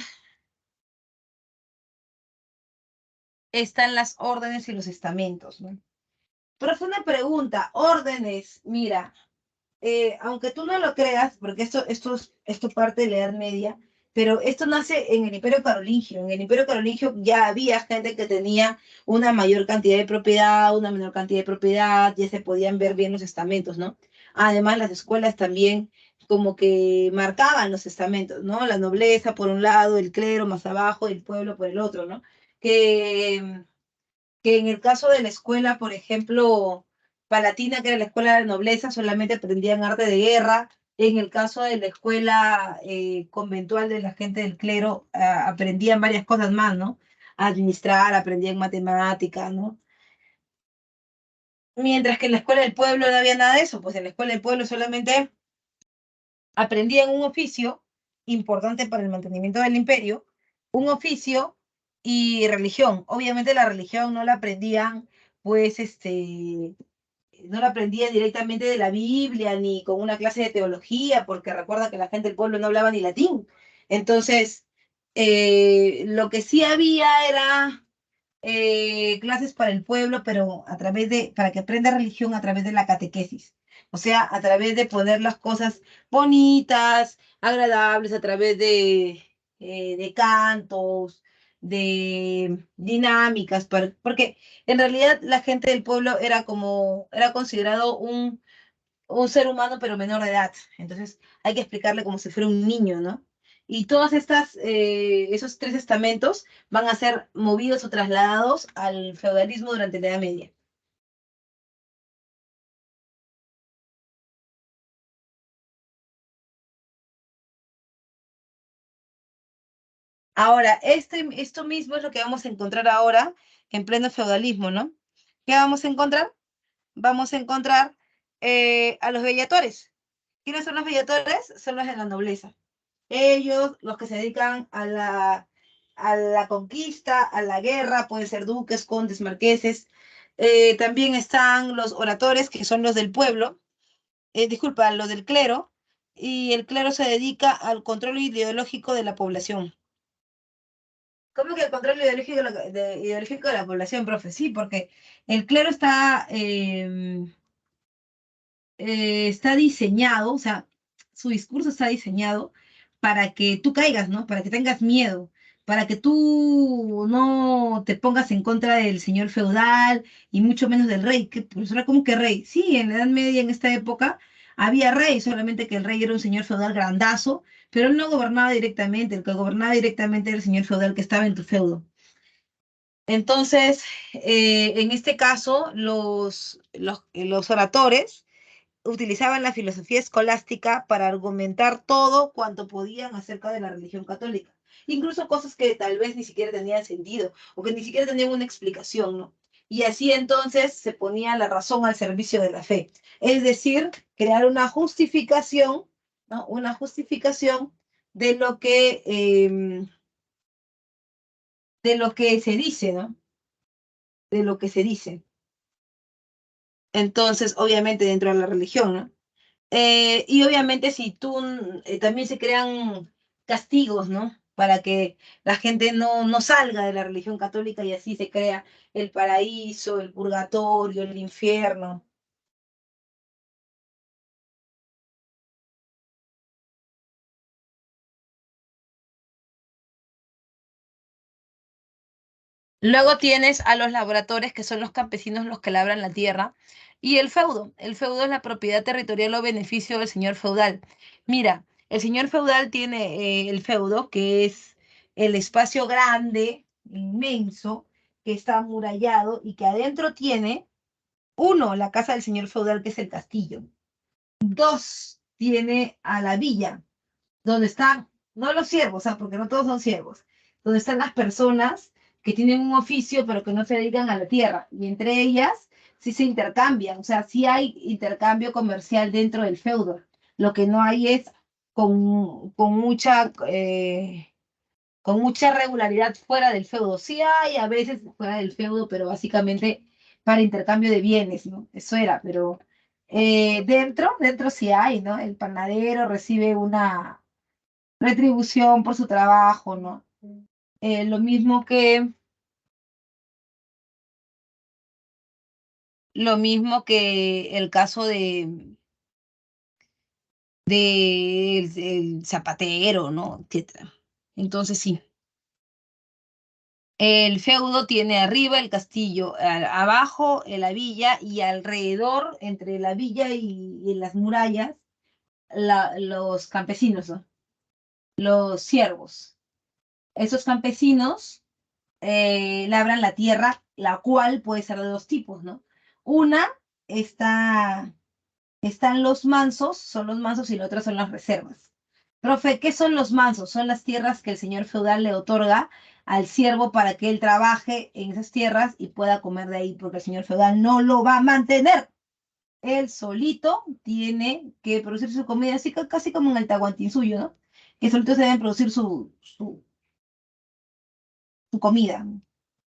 están las órdenes y los estamentos, ¿no? Pero es una pregunta, órdenes, mira, aunque tú no lo creas, porque esto parte de la Edad Media, pero esto nace en el Imperio Carolingio. En el Imperio Carolingio ya había gente que tenía una mayor cantidad de propiedad, una menor cantidad de propiedad, ya se podían ver bien los estamentos, ¿no? Además, las escuelas también como que marcaban los estamentos, ¿no? La nobleza por un lado, el clero más abajo, el pueblo por el otro, ¿no? Que en el caso de la escuela, por ejemplo, palatina, que era la escuela de la nobleza, solamente aprendían arte de guerra. En el caso de la escuela conventual de la gente del clero, aprendían varias cosas más, ¿no? Administrar, aprendían matemática, ¿no? Mientras que en la escuela del pueblo no había nada de eso, pues en la escuela del pueblo solamente aprendían un oficio importante para el mantenimiento del imperio, un oficio y religión. Obviamente la religión no la aprendían, pues, no la aprendían directamente de la Biblia ni con una clase de teología, porque recuerda que la gente del pueblo no hablaba ni latín. Entonces, lo que sí había era clases para el pueblo, pero para que aprenda religión a través de la catequesis. O sea, a través de poner las cosas bonitas, agradables, a través de cantos, de dinámicas, porque en realidad la gente del pueblo era considerado un ser humano, pero menor de edad. Entonces hay que explicarle como si fuera un niño, ¿no? Y todos esos tres estamentos van a ser movidos o trasladados al feudalismo durante la Edad Media. Ahora, esto mismo es lo que vamos a encontrar ahora en pleno feudalismo, ¿no? ¿Qué vamos a encontrar? Vamos a encontrar a los vellatores. ¿Quiénes son los vellatores? Son los de la nobleza. Ellos, los que se dedican a la conquista, a la guerra, pueden ser duques, condes, marqueses. También están los oradores, que son los del pueblo, disculpa, los del clero, y el clero se dedica al control ideológico de la población. ¿Cómo que el control ideológico ideológico de la población, profe? Sí, porque el clero está diseñado, o sea, su discurso está diseñado para que tú caigas, ¿no? Para que tengas miedo, para que tú no te pongas en contra del señor feudal y mucho menos del rey. Que, profesora, ¿cómo que rey? Sí, en la Edad Media, en esta época, había rey, solamente que el rey era un señor feudal grandazo, pero él no gobernaba directamente, el que gobernaba directamente era el señor feudal que estaba en tu feudo. Entonces, en este caso, los oradores utilizaban la filosofía escolástica para argumentar todo cuanto podían acerca de la religión católica, incluso cosas que tal vez ni siquiera tenían sentido o que ni siquiera tenían una explicación, ¿no? Y así entonces se ponía la razón al servicio de la fe, es decir, crear una justificación, ¿no? Una justificación de lo que se dice, ¿no? De lo que se dice. Entonces, obviamente dentro de la religión, ¿no? Y obviamente si tú también se crean castigos, ¿no? Para que la gente no salga de la religión católica y así se crea el paraíso, el purgatorio, el infierno. Luego tienes a los labradores, que son los campesinos los que labran la tierra, y el feudo. El feudo es la propiedad territorial o beneficio del señor feudal. Mira, el señor feudal tiene el feudo, que es el espacio grande, inmenso, que está amurallado y que adentro tiene, uno, la casa del señor feudal, que es el castillo. Dos, tiene a la villa, donde están, no los siervos, porque no todos son siervos, donde están las personas que tienen un oficio pero que no se dedican a la tierra, y entre ellas sí se intercambian, o sea, sí hay intercambio comercial dentro del feudo. Lo que no hay es con mucha regularidad fuera del feudo. Sí hay a veces fuera del feudo, pero básicamente para intercambio de bienes, ¿no? Eso era, pero dentro sí hay, ¿no? El panadero recibe una retribución por su trabajo, ¿no? Lo mismo que el caso de el zapatero, ¿no? Etcétera. Entonces sí. El feudo tiene arriba el castillo, abajo la villa y alrededor, entre la villa y las murallas, los campesinos, ¿no? Los siervos. Esos campesinos labran la tierra, la cual puede ser de dos tipos, ¿no? Una están los mansos, son los mansos y la otra son las reservas. Profe, ¿qué son los mansos? Son las tierras que el señor feudal le otorga al siervo para que él trabaje en esas tierras y pueda comer de ahí, porque el señor feudal no lo va a mantener. Él solito tiene que producir su comida, así casi como en el Tahuantinsuyo, ¿no? Que solitos deben producir su comida.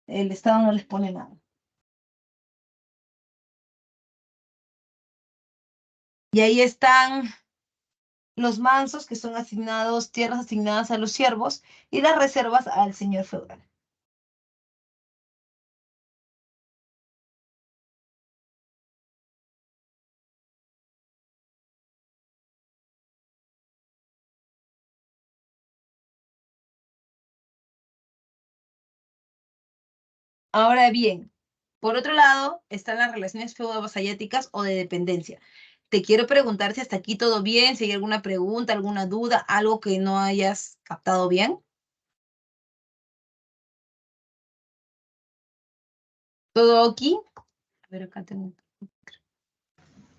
El Estado no les pone nada. Y ahí están los mansos, que son tierras asignadas a los siervos, y las reservas al señor feudal. Ahora bien, por otro lado, están las relaciones feudo-vasalláticas o de dependencia. Te quiero preguntar si hasta aquí todo bien, si hay alguna pregunta, alguna duda, algo que no hayas captado bien. ¿Todo aquí? A ver, acá tengo.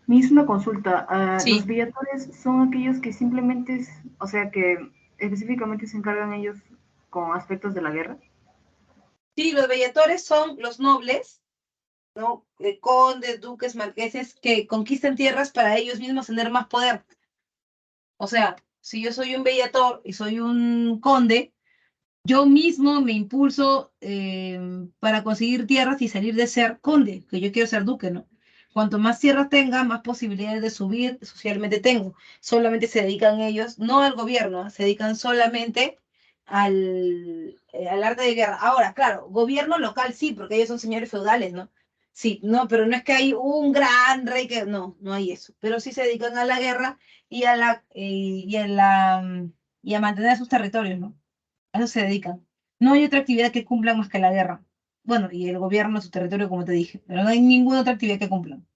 Misma consulta, Sí, los viatores son aquellos que simplemente, o sea, que específicamente se encargan ellos con aspectos de la guerra. sí, los bellatores son los nobles, ¿no? Condes, duques, marqueses, que conquistan tierras para ellos mismos tener más poder. O sea, si yo soy un bellator y soy un conde, yo mismo me impulso para conseguir tierras y salir de ser conde, que yo quiero ser duque, ¿no? Cuanto más tierras tenga, más posibilidades de subir socialmente tengo. Solamente se dedican ellos, no al gobierno, se dedican solamente al arte de guerra. Ahora, claro, gobierno local sí, porque ellos son señores feudales, ¿no? Sí, no, pero no es que hay un gran rey que, no, no hay eso. Pero sí se dedican a la guerra y y a mantener sus territorios, ¿no? A eso se dedican. No hay otra actividad que cumplan más que la guerra. Bueno, y el gobierno de su territorio, como te dije, pero no hay ninguna otra actividad que cumplan.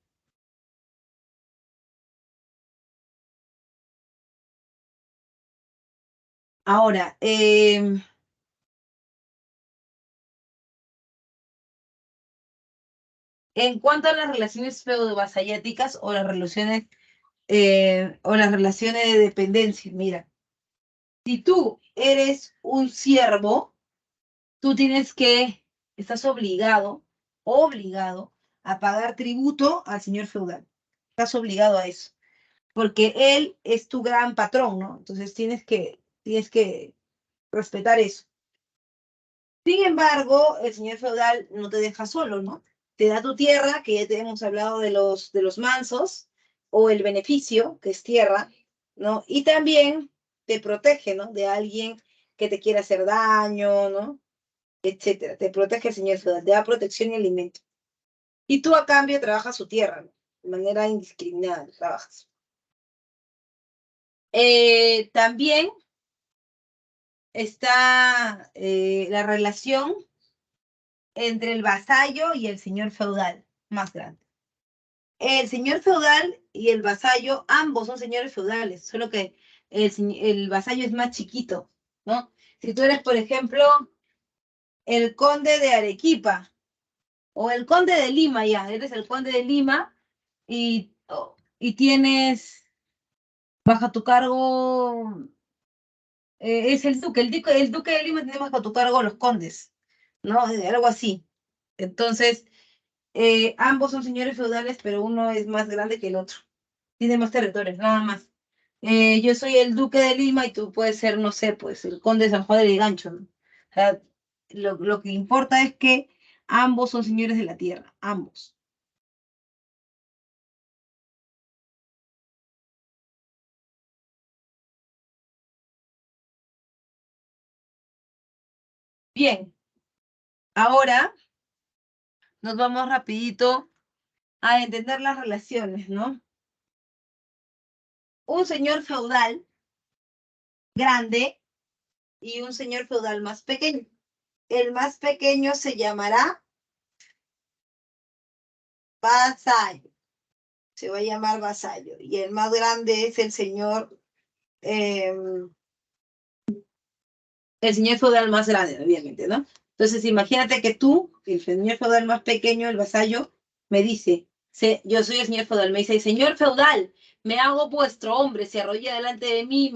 Ahora, en cuanto a las relaciones feudo-vasalláticas o las relaciones de dependencia, mira, si tú eres un siervo, tú estás obligado a pagar tributo al señor feudal. Estás obligado a eso, porque él es tu gran patrón, ¿no? Entonces tienes que respetar eso. Sin embargo, el señor feudal no te deja solo, ¿no? Te da tu tierra, que ya te hemos hablado de los mansos, o el beneficio, que es tierra, ¿no? Y también te protege, ¿no? De alguien que te quiera hacer daño, ¿no? Etcétera. Te protege el señor feudal, te da protección y alimento. Y tú a cambio trabajas su tierra, ¿no? De manera indiscriminada, trabajas. También está la relación entre el vasallo y el señor feudal más grande. El señor feudal y el vasallo, ambos son señores feudales, solo que el vasallo es más chiquito, ¿no? Si tú eres, por ejemplo, el conde de Arequipa o el conde de Lima, ya, eres el conde de Lima y tienes bajo tu cargo, es el duque de Lima tiene bajo tu cargo los condes, ¿no? Algo así. Entonces, ambos son señores feudales, pero uno es más grande que el otro. Tiene más territorios, nada más. Yo soy el duque de Lima y tú puedes ser, no sé, pues el conde de San Juan de Lurigancho, ¿no? O sea, lo que importa es que ambos son señores de la tierra, ambos. Bien, ahora nos vamos rapidito a entender las relaciones, ¿no? Un señor feudal grande y un señor feudal más pequeño. El más pequeño se llamará vasallo, se va a llamar vasallo, y el más grande es el señor feudal más grande, obviamente, ¿no? Entonces, imagínate que tú, el señor feudal más pequeño, el vasallo, me dice, yo soy el señor feudal, me dice, señor feudal, me hago vuestro hombre, se arrolla delante de mí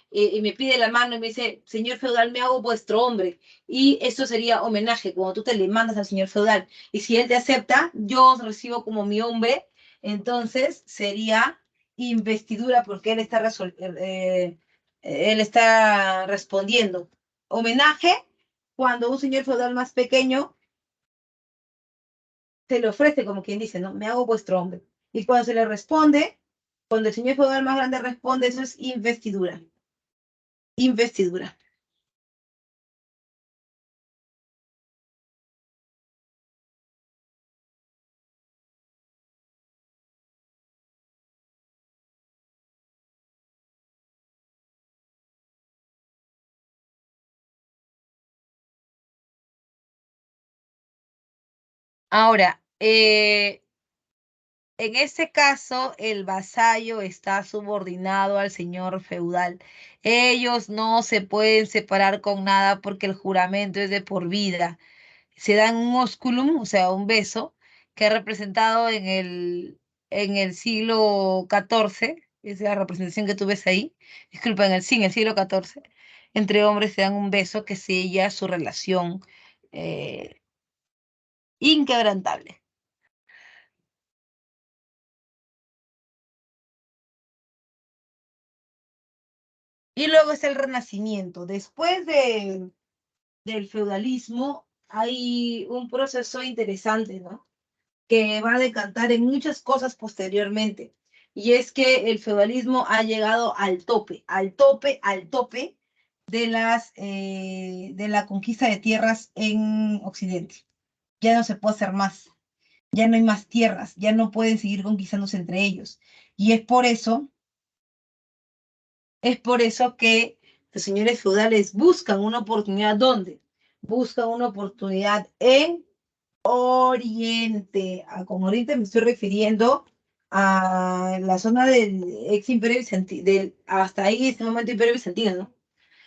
y me pide la mano y me dice, señor feudal, me hago vuestro hombre. Y eso sería homenaje, cuando tú te le mandas al señor feudal. Y si él te acepta, yo os recibo como mi hombre, entonces sería investidura porque él está respondiendo. Homenaje cuando un señor feudal más pequeño se le ofrece, como quien dice, ¿no? Me hago vuestro hombre. Y cuando se le responde, cuando el señor feudal más grande responde, eso es investidura. Investidura. Ahora, en ese caso, el vasallo está subordinado al señor feudal. Ellos no se pueden separar con nada porque el juramento es de por vida. Se dan un osculum, o sea, un beso, que es representado en el siglo XIV, es la representación que tú ves ahí, disculpa, en el siglo XIV, entre hombres se dan un beso que sella su relación eh, inquebrantable. Y luego es el Renacimiento. Del feudalismo hay un proceso interesante, ¿no? Que va a decantar en muchas cosas posteriormente. Y es que el feudalismo ha llegado al tope, al tope, al tope, de la conquista de tierras en Occidente. Ya no se puede hacer más, ya no hay más tierras, ya no pueden seguir conquistándose entre ellos. Y es por eso que los señores feudales buscan una oportunidad. ¿Dónde? Buscan una oportunidad en Oriente. Con Oriente me estoy refiriendo a la zona del ex Imperio Bizantino, hasta ahí, este momento Imperio Bizantino, ¿no?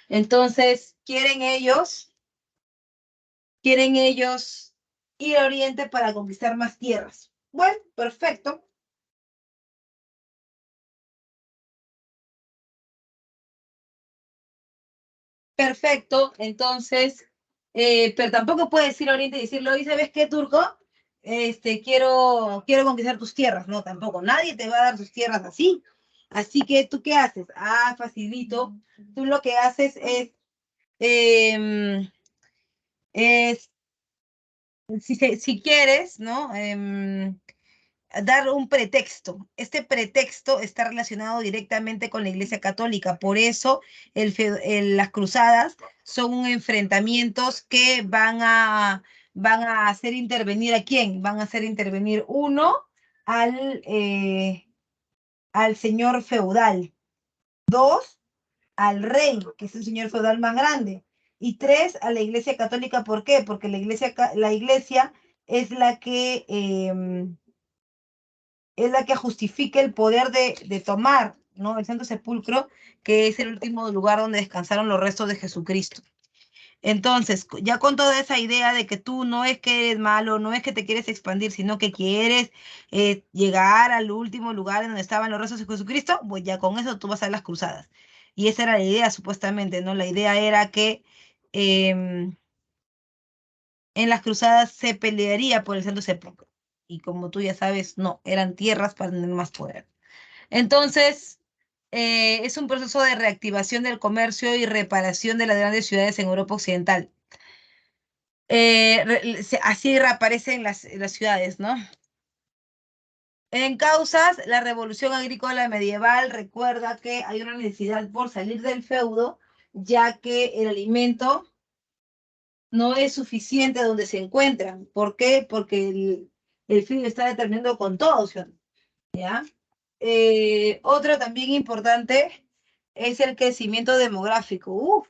Entonces, quieren ellos ir a Oriente para conquistar más tierras. Bueno, perfecto. Perfecto, entonces, pero tampoco puedes ir a Oriente y decirle, oye, ¿sabes qué, turco? Quiero conquistar tus tierras. No, tampoco. Nadie te va a dar tus tierras así. Así que, ¿tú qué haces? Facilito. Tú lo que haces em, es si quieres, ¿no? Dar un pretexto. Este pretexto está relacionado directamente con la Iglesia Católica. Por eso las cruzadas son enfrentamientos que van a hacer intervenir ¿a quién? Van a hacer intervenir uno al, eh, al señor feudal, dos al rey, que es el señor feudal más grande, y tres a la Iglesia Católica. ¿Por qué? Porque la iglesia es es la que justifica el poder de tomar, ¿no? El Santo Sepulcro, que es el último lugar donde descansaron los restos de Jesucristo. Entonces, ya con toda esa idea de que tú no es que eres malo, no es que te quieres expandir, sino que quieres llegar al último lugar en donde estaban los restos de Jesucristo, pues ya con eso tú vas a las cruzadas. Y esa era la idea, supuestamente, ¿no? La idea era que em, en las cruzadas se pelearía por el Santo Sepulcro. Y como tú ya sabes, no, eran tierras para tener más poder. Entonces, es un proceso de reactivación del comercio y reparación de las grandes ciudades en Europa Occidental. Así reaparecen las ciudades, ¿no? En causas, la revolución agrícola medieval recuerda que hay una necesidad por salir del feudo, ya que el alimento no es suficiente donde se encuentran. ¿Por qué? Porque el frío está determinando con todo, ¿sí? ¿Ya? Otro también importante es el crecimiento demográfico.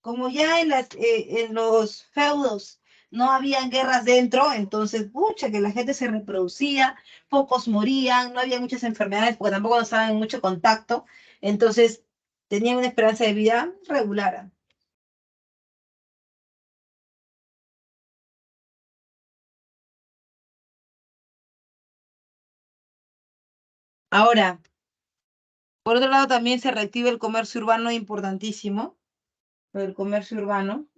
Como ya en los feudos no habían guerras dentro, entonces, pucha, que la gente se reproducía, pocos morían, no había muchas enfermedades porque tampoco no estaban en mucho contacto, entonces tenían una esperanza de vida regular. Ahora, por otro lado, también se reactiva el comercio urbano, importantísimo, el comercio urbano.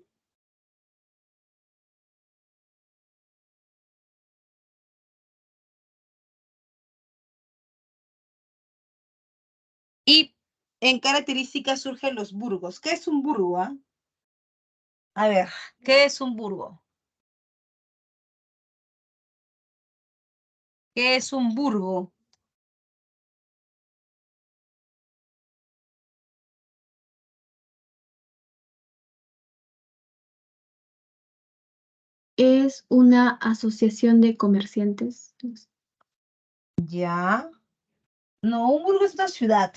Y en características surgen los burgos. ¿Qué es un burgo? A ver, ¿qué es un burgo? ¿Qué es un burgo? Es una asociación de comerciantes. Ya. No, un burgo es una ciudad.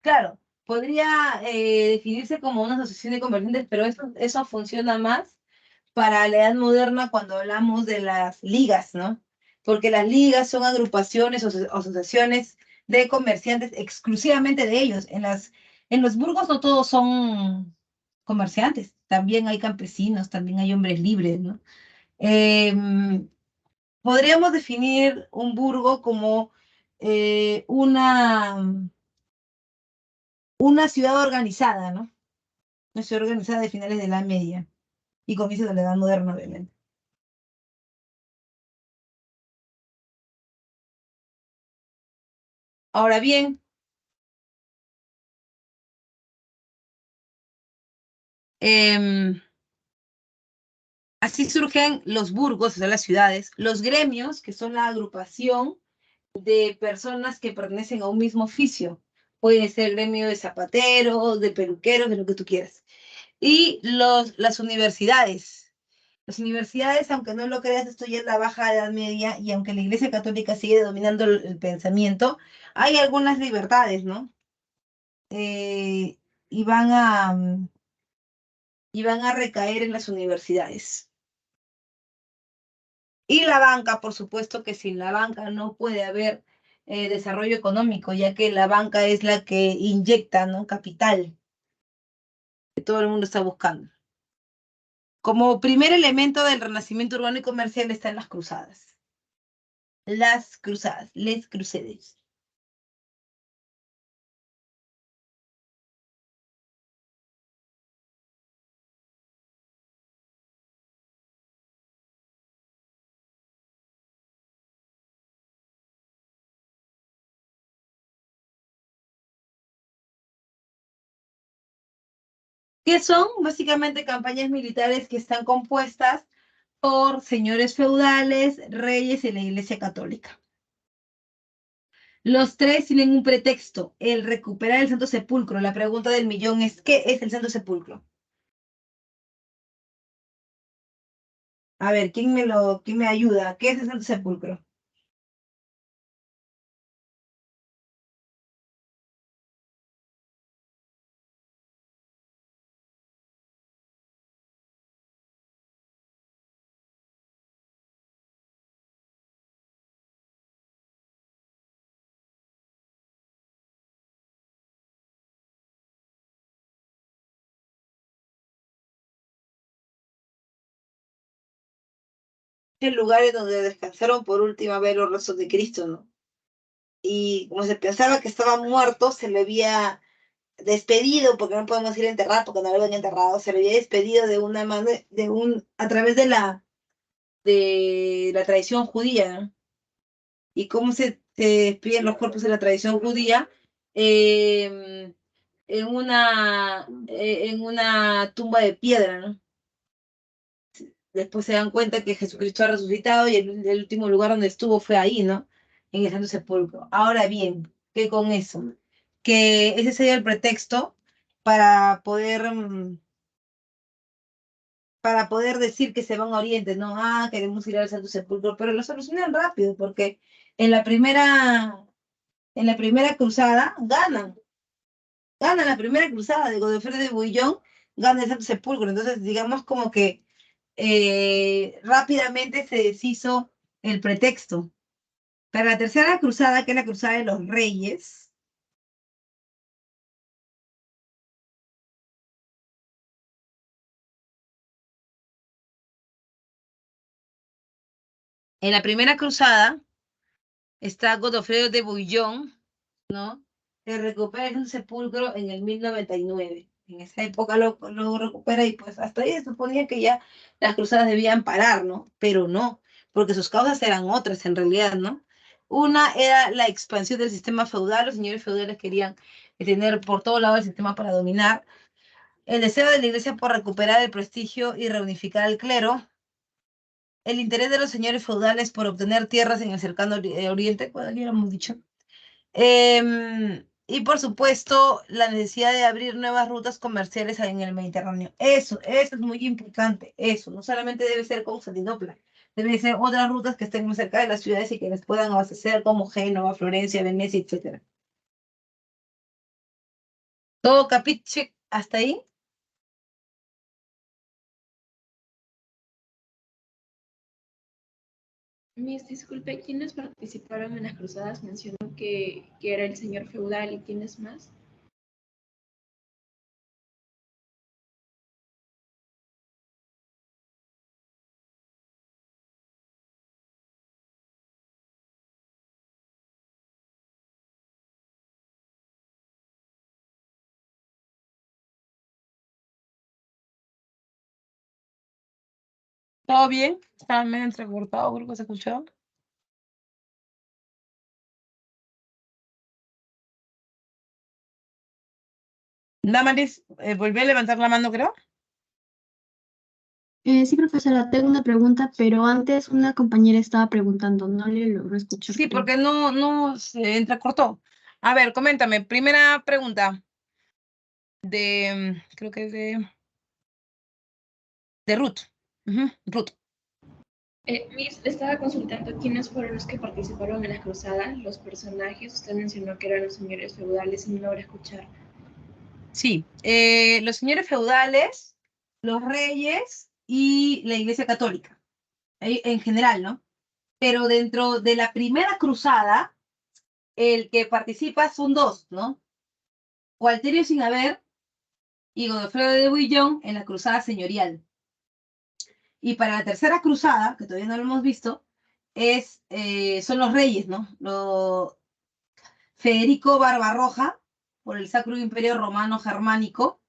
Claro, podría definirse como una asociación de comerciantes, pero eso funciona más para la edad moderna cuando hablamos de las ligas, ¿no? Porque las ligas son agrupaciones o asociaciones de comerciantes exclusivamente de ellos. En los burgos no todos son comerciantes, también hay campesinos, también hay hombres libres, ¿no? Em, Podríamos definir un burgo como una ciudad organizada, ¿no? Una ciudad organizada de finales de la Edad Media y comienzos de la Edad Moderna, obviamente. Ahora bien, em, así surgen los burgos, o sea, las ciudades, los gremios, que son la agrupación de personas que pertenecen a un mismo oficio. Puede ser el gremio de zapateros, de peluqueros, de lo que tú quieras. Y las universidades. Las universidades, aunque no lo creas, esto ya es la baja Edad Media, y aunque la Iglesia Católica sigue dominando el pensamiento, hay algunas libertades, ¿no? Eh, y van a, y van a recaer en las universidades. Y la banca, por supuesto que sin la banca no puede haber desarrollo económico, ya que la banca es la que inyecta, ¿no?, capital que todo el mundo está buscando. Como primer elemento del renacimiento urbano y comercial están las cruzadas. Las cruzadas, les crusades. ¿Qué son? Básicamente campañas militares que están compuestas por señores feudales, reyes y la Iglesia Católica. Los tres tienen un pretexto: el recuperar el Santo Sepulcro. La pregunta del millón es: ¿qué es el Santo Sepulcro? A ver, ¿quién me ayuda? ¿Qué es el Santo Sepulcro? El lugar en donde descansaron por última vez los restos de Cristo, ¿no? Y como se pensaba que estaba muerto, se le había despedido, porque no podemos ir a enterrar, porque no lo habían enterrado, se le había despedido de una mano, a través de la tradición judía, ¿no? Y cómo se despiden los cuerpos de la tradición judía, eh, en una tumba de piedra, ¿no? Después se dan cuenta que Jesucristo ha resucitado, y el último lugar donde estuvo fue ahí, ¿no? En el Santo Sepulcro. Ahora bien, ¿qué con eso? Que ese sería el pretexto para poder, decir que se van a Oriente, ¿no? Ah, queremos ir al Santo Sepulcro, pero lo solucionan rápido, porque en la primera, cruzada ganan la primera cruzada de Godofredo de Bouillon, gana el Santo Sepulcro. Entonces, digamos como que rápidamente se deshizo el pretexto. Para la tercera cruzada, que es la cruzada de los reyes, en la primera cruzada está Godofredo de Bouillon, ¿no? Que recupera el sepulcro en el 1099. En esa época lo recupera, y pues hasta ahí se suponía que ya las cruzadas debían parar, ¿no? Pero no, porque sus causas eran otras en realidad, ¿no? Una era la expansión del sistema feudal. Los señores feudales querían tener por todo lado el sistema para dominar. El deseo de la Iglesia por recuperar el prestigio y reunificar al clero. El interés de los señores feudales por obtener tierras en el cercano Oriente, como ya hemos dicho. Y por supuesto, la necesidad de abrir nuevas rutas comerciales en el Mediterráneo. Eso es muy importante. Eso no solamente debe ser Constantinopla, deben ser otras rutas que estén muy cerca de las ciudades y que les puedan abastecer, como Génova, Florencia, Venecia, etc. ¿Todo capiche hasta ahí? Miss, disculpe, ¿quiénes participaron en las cruzadas? Mencionó que era el señor feudal, ¿y quiénes más? ¿Todo bien? Estaba medio entrecortado, creo que se escuchó. Damaris, volvió a levantar la mano, creo. Sí, profesora, tengo una pregunta, pero antes una compañera estaba preguntando, no le logró escuchar. Sí, creo. porque no se entrecortó. A ver, coméntame. Primera pregunta creo que es de de Ruth. Ruth. Miss, le estaba consultando quiénes fueron los que participaron en las cruzadas, los personajes. Usted mencionó que eran los señores feudales y no logré escuchar. Sí, los señores feudales, los reyes y la Iglesia Católica, en general, ¿no? Pero dentro de la primera cruzada, el que participa son dos, ¿no? Gualterio sin haber y Godofredo de Bouillon en la cruzada señorial. Y para la tercera cruzada, que todavía no lo hemos visto, son los reyes, ¿no? Federico Barbarroja, por el Sacro Imperio Romano Germánico,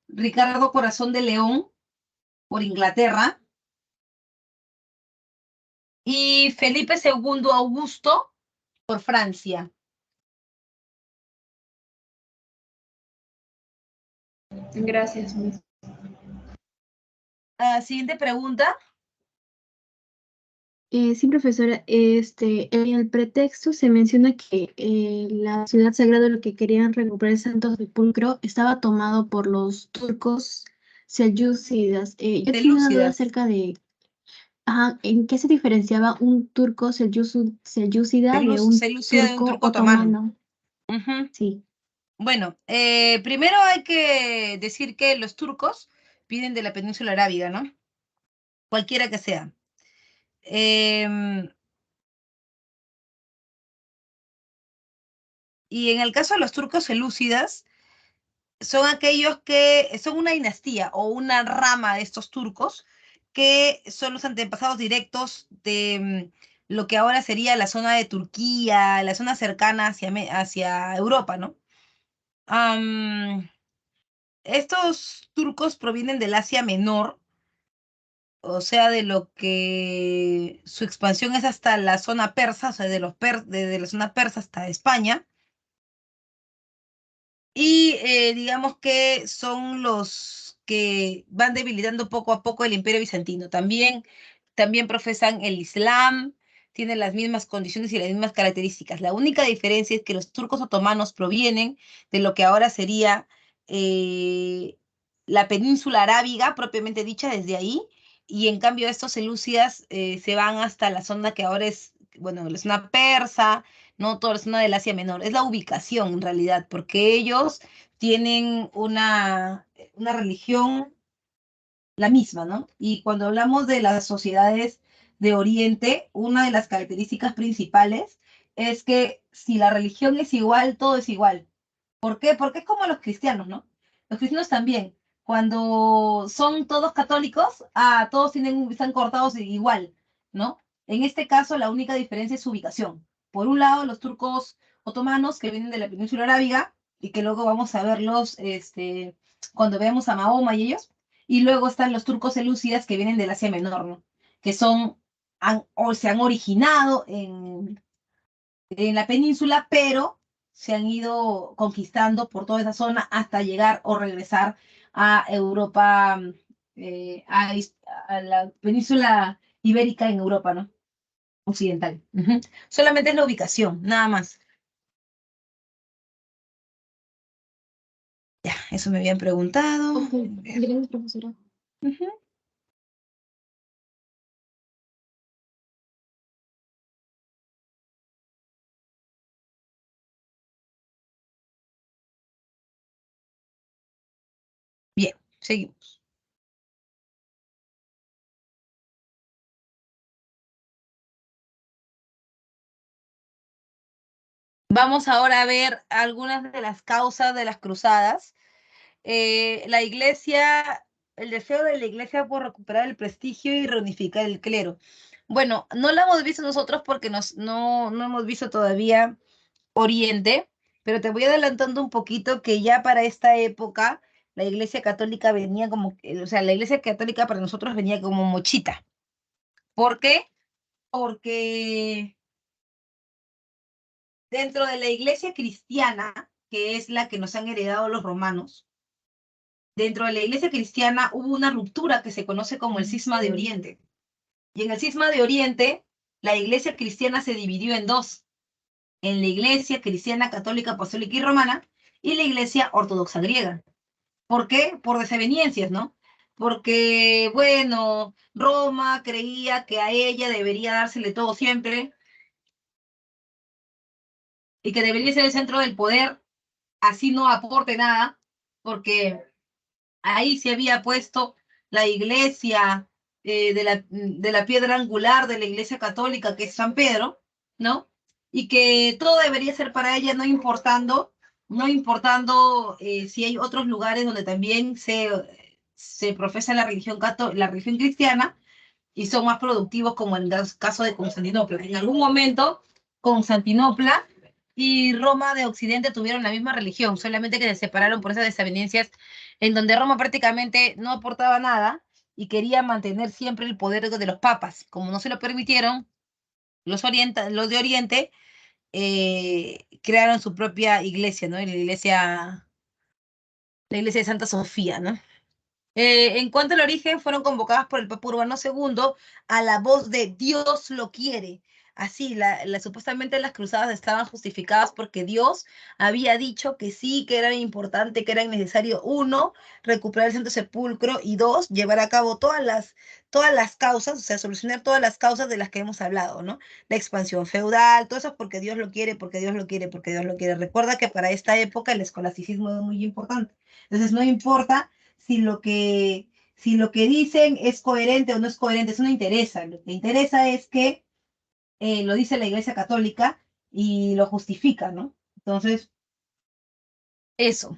Ricardo Corazón de León, por Inglaterra, y Felipe II Augusto, por Francia. Gracias, Miss. Siguiente pregunta. Sí, profesora, en el pretexto se menciona que la ciudad sagrada, lo que querían recuperar el Santo Sepulcro, estaba tomado por los turcos selyúcidas. Yo tenía una duda Selúcidas. acerca de en qué se diferenciaba un turco selyúcida de un Selúcida de un turco turco otomano. otomano. Sí. Bueno, primero hay que decir que los turcos vienen de la península arábiga, ¿no? Cualquiera que sea. Y en el caso de los turcos selúcidas, son aquellos que son una dinastía o una rama de estos turcos que son los antepasados directos de lo que ahora sería la zona de Turquía, la zona cercana hacia Europa, ¿no? Estos turcos provienen del Asia Menor, o sea, de lo que su expansión es hasta la zona persa, o sea, desde la zona persa hasta España. Y digamos que son los que van debilitando poco a poco el Imperio Bizantino. También profesan el Islam, tienen las mismas condiciones y las mismas características. La única diferencia es que los turcos otomanos provienen de lo que ahora sería la península arábiga, propiamente dicha, desde ahí, y en cambio estos selúcidas se van hasta la zona que ahora es, bueno, la zona persa, no toda la zona del Asia Menor. Es la ubicación en realidad, porque ellos tienen una religión la misma, ¿no? Y cuando hablamos de las sociedades de Oriente, una de las características principales es que si la religión es igual, todo es igual. ¿Por qué? Porque es como los cristianos, ¿no? Los cristianos también. Cuando son todos católicos, todos están cortados igual, ¿no? En este caso, la única diferencia es su ubicación. Por un lado, los turcos otomanos que vienen de la península arábiga y que luego vamos a verlos cuando veamos a Mahoma y ellos. Y luego están los turcos selúcidas que vienen del Asia Menor, ¿no? Que se han originado en la península, pero se han ido conquistando por toda esa zona hasta llegar o regresar a Europa, a la península ibérica en Europa, ¿no? Occidental. Solamente es la ubicación, nada más. Ya, eso me habían preguntado. Ok, gracias, profesora. Bien, seguimos. Vamos ahora a ver algunas de las causas de las cruzadas. La iglesia, el deseo de la iglesia por recuperar el prestigio y reunificar el clero. Bueno, no lo hemos visto nosotros porque no hemos visto todavía Oriente, pero te voy adelantando un poquito que ya para esta época la iglesia católica venía como, o sea, la iglesia católica para nosotros venía como mochita. ¿Por qué? Porque dentro de la iglesia cristiana, que es la que nos han heredado los romanos, dentro de la iglesia cristiana hubo una ruptura que se conoce como el cisma de Oriente. Y en el cisma de Oriente, la iglesia cristiana se dividió en dos, en la iglesia cristiana católica, apostólica y romana, y la iglesia ortodoxa griega. ¿Por qué? Por desavenencias, ¿no? Porque, bueno, Roma creía que a ella debería dársele todo siempre y que debería ser el centro del poder, así no aporte nada, porque ahí se había puesto la iglesia de la piedra angular de la iglesia católica, que es San Pedro, ¿no? Y que todo debería ser para ella, no importando si hay otros lugares donde también se profesa la religión cristiana y son más productivos, como en el caso de Constantinopla. En algún momento, Constantinopla y Roma de Occidente tuvieron la misma religión, solamente que se separaron por esas desavenencias, en donde Roma prácticamente no aportaba nada y quería mantener siempre el poder de los papas. Como no se lo permitieron, los de Oriente crearon su propia iglesia, ¿no? La iglesia de Santa Sofía, ¿no? En cuanto al origen, fueron convocadas por el Papa Urbano II a la voz de Dios lo quiere. Así, supuestamente las cruzadas estaban justificadas porque Dios había dicho que sí, que era importante, que era necesario, uno, recuperar el Santo Sepulcro y dos, llevar a cabo todas las causas, o sea, solucionar todas las causas de las que hemos hablado, ¿no? La expansión feudal, todo eso es porque Dios lo quiere, porque Dios lo quiere, porque Dios lo quiere. Recuerda que para esta época el escolasticismo es muy importante. Entonces, no importa si lo que dicen es coherente o no es coherente, eso no interesa. Lo que interesa es que lo dice la Iglesia Católica y lo justifica, ¿no? Entonces, eso.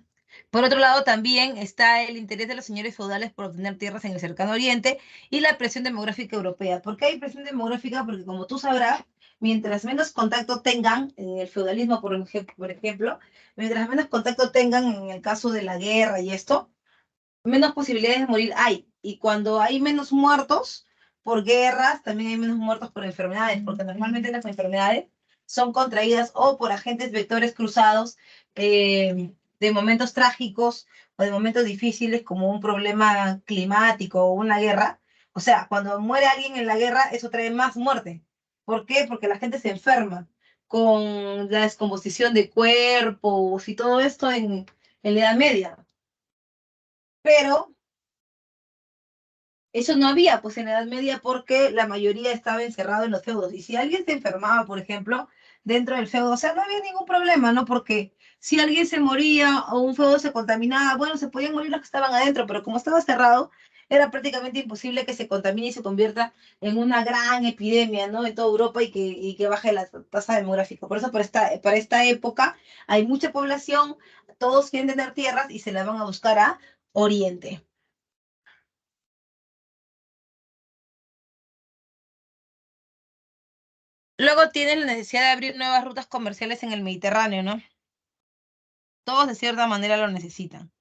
Por otro lado, también está el interés de los señores feudales por obtener tierras en el cercano oriente y la presión demográfica europea. ¿Por qué hay presión demográfica? Porque como tú sabrás, mientras menos contacto tengan en el feudalismo, por ejemplo, mientras menos contacto tengan en el caso de la guerra y esto, menos posibilidades de morir hay. Y cuando hay menos muertos por guerras, también hay menos muertos por enfermedades, porque normalmente las enfermedades son contraídas o por agentes vectores cruzados de momentos trágicos o de momentos difíciles como un problema climático o una guerra. O sea, cuando muere alguien en la guerra, eso trae más muerte. ¿Por qué? Porque la gente se enferma con la descomposición de cuerpos y todo esto en la Edad Media. Pero eso no había, pues en la Edad Media, porque la mayoría estaba encerrado en los feudos. Y si alguien se enfermaba, por ejemplo, dentro del feudo, o sea, no había ningún problema, ¿no? Porque si alguien se moría o un feudo se contaminaba, bueno, se podían morir los que estaban adentro, pero como estaba cerrado, era prácticamente imposible que se contamine y se convierta en una gran epidemia, ¿no? En toda Europa y que baje la tasa demográfica. Por eso, para esta época, hay mucha población, todos quieren tener tierras y se las van a buscar a Oriente. Luego tienen la necesidad de abrir nuevas rutas comerciales en el Mediterráneo, ¿no? Todos de cierta manera lo necesitan.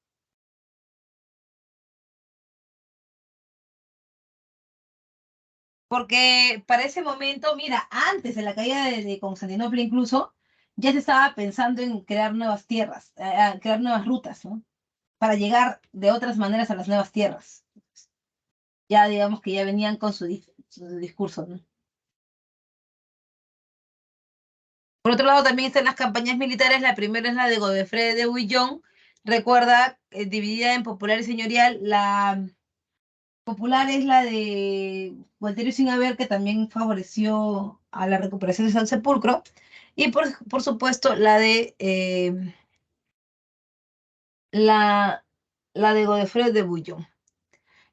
Porque para ese momento, mira, antes de la caída de Constantinopla incluso, ya se estaba pensando en crear nuevas tierras, crear nuevas rutas, ¿no? Para llegar de otras maneras a las nuevas tierras. Ya digamos que ya venían con su discurso, ¿no? Por otro lado, también están las campañas militares. La primera es la de Godefredo de Bouillon. Recuerda, dividida en popular y señorial. La popular es la de Gualterio sin haber, que también favoreció a la recuperación de San Sepulcro. Y por supuesto, la de Godefredo de Bouillon.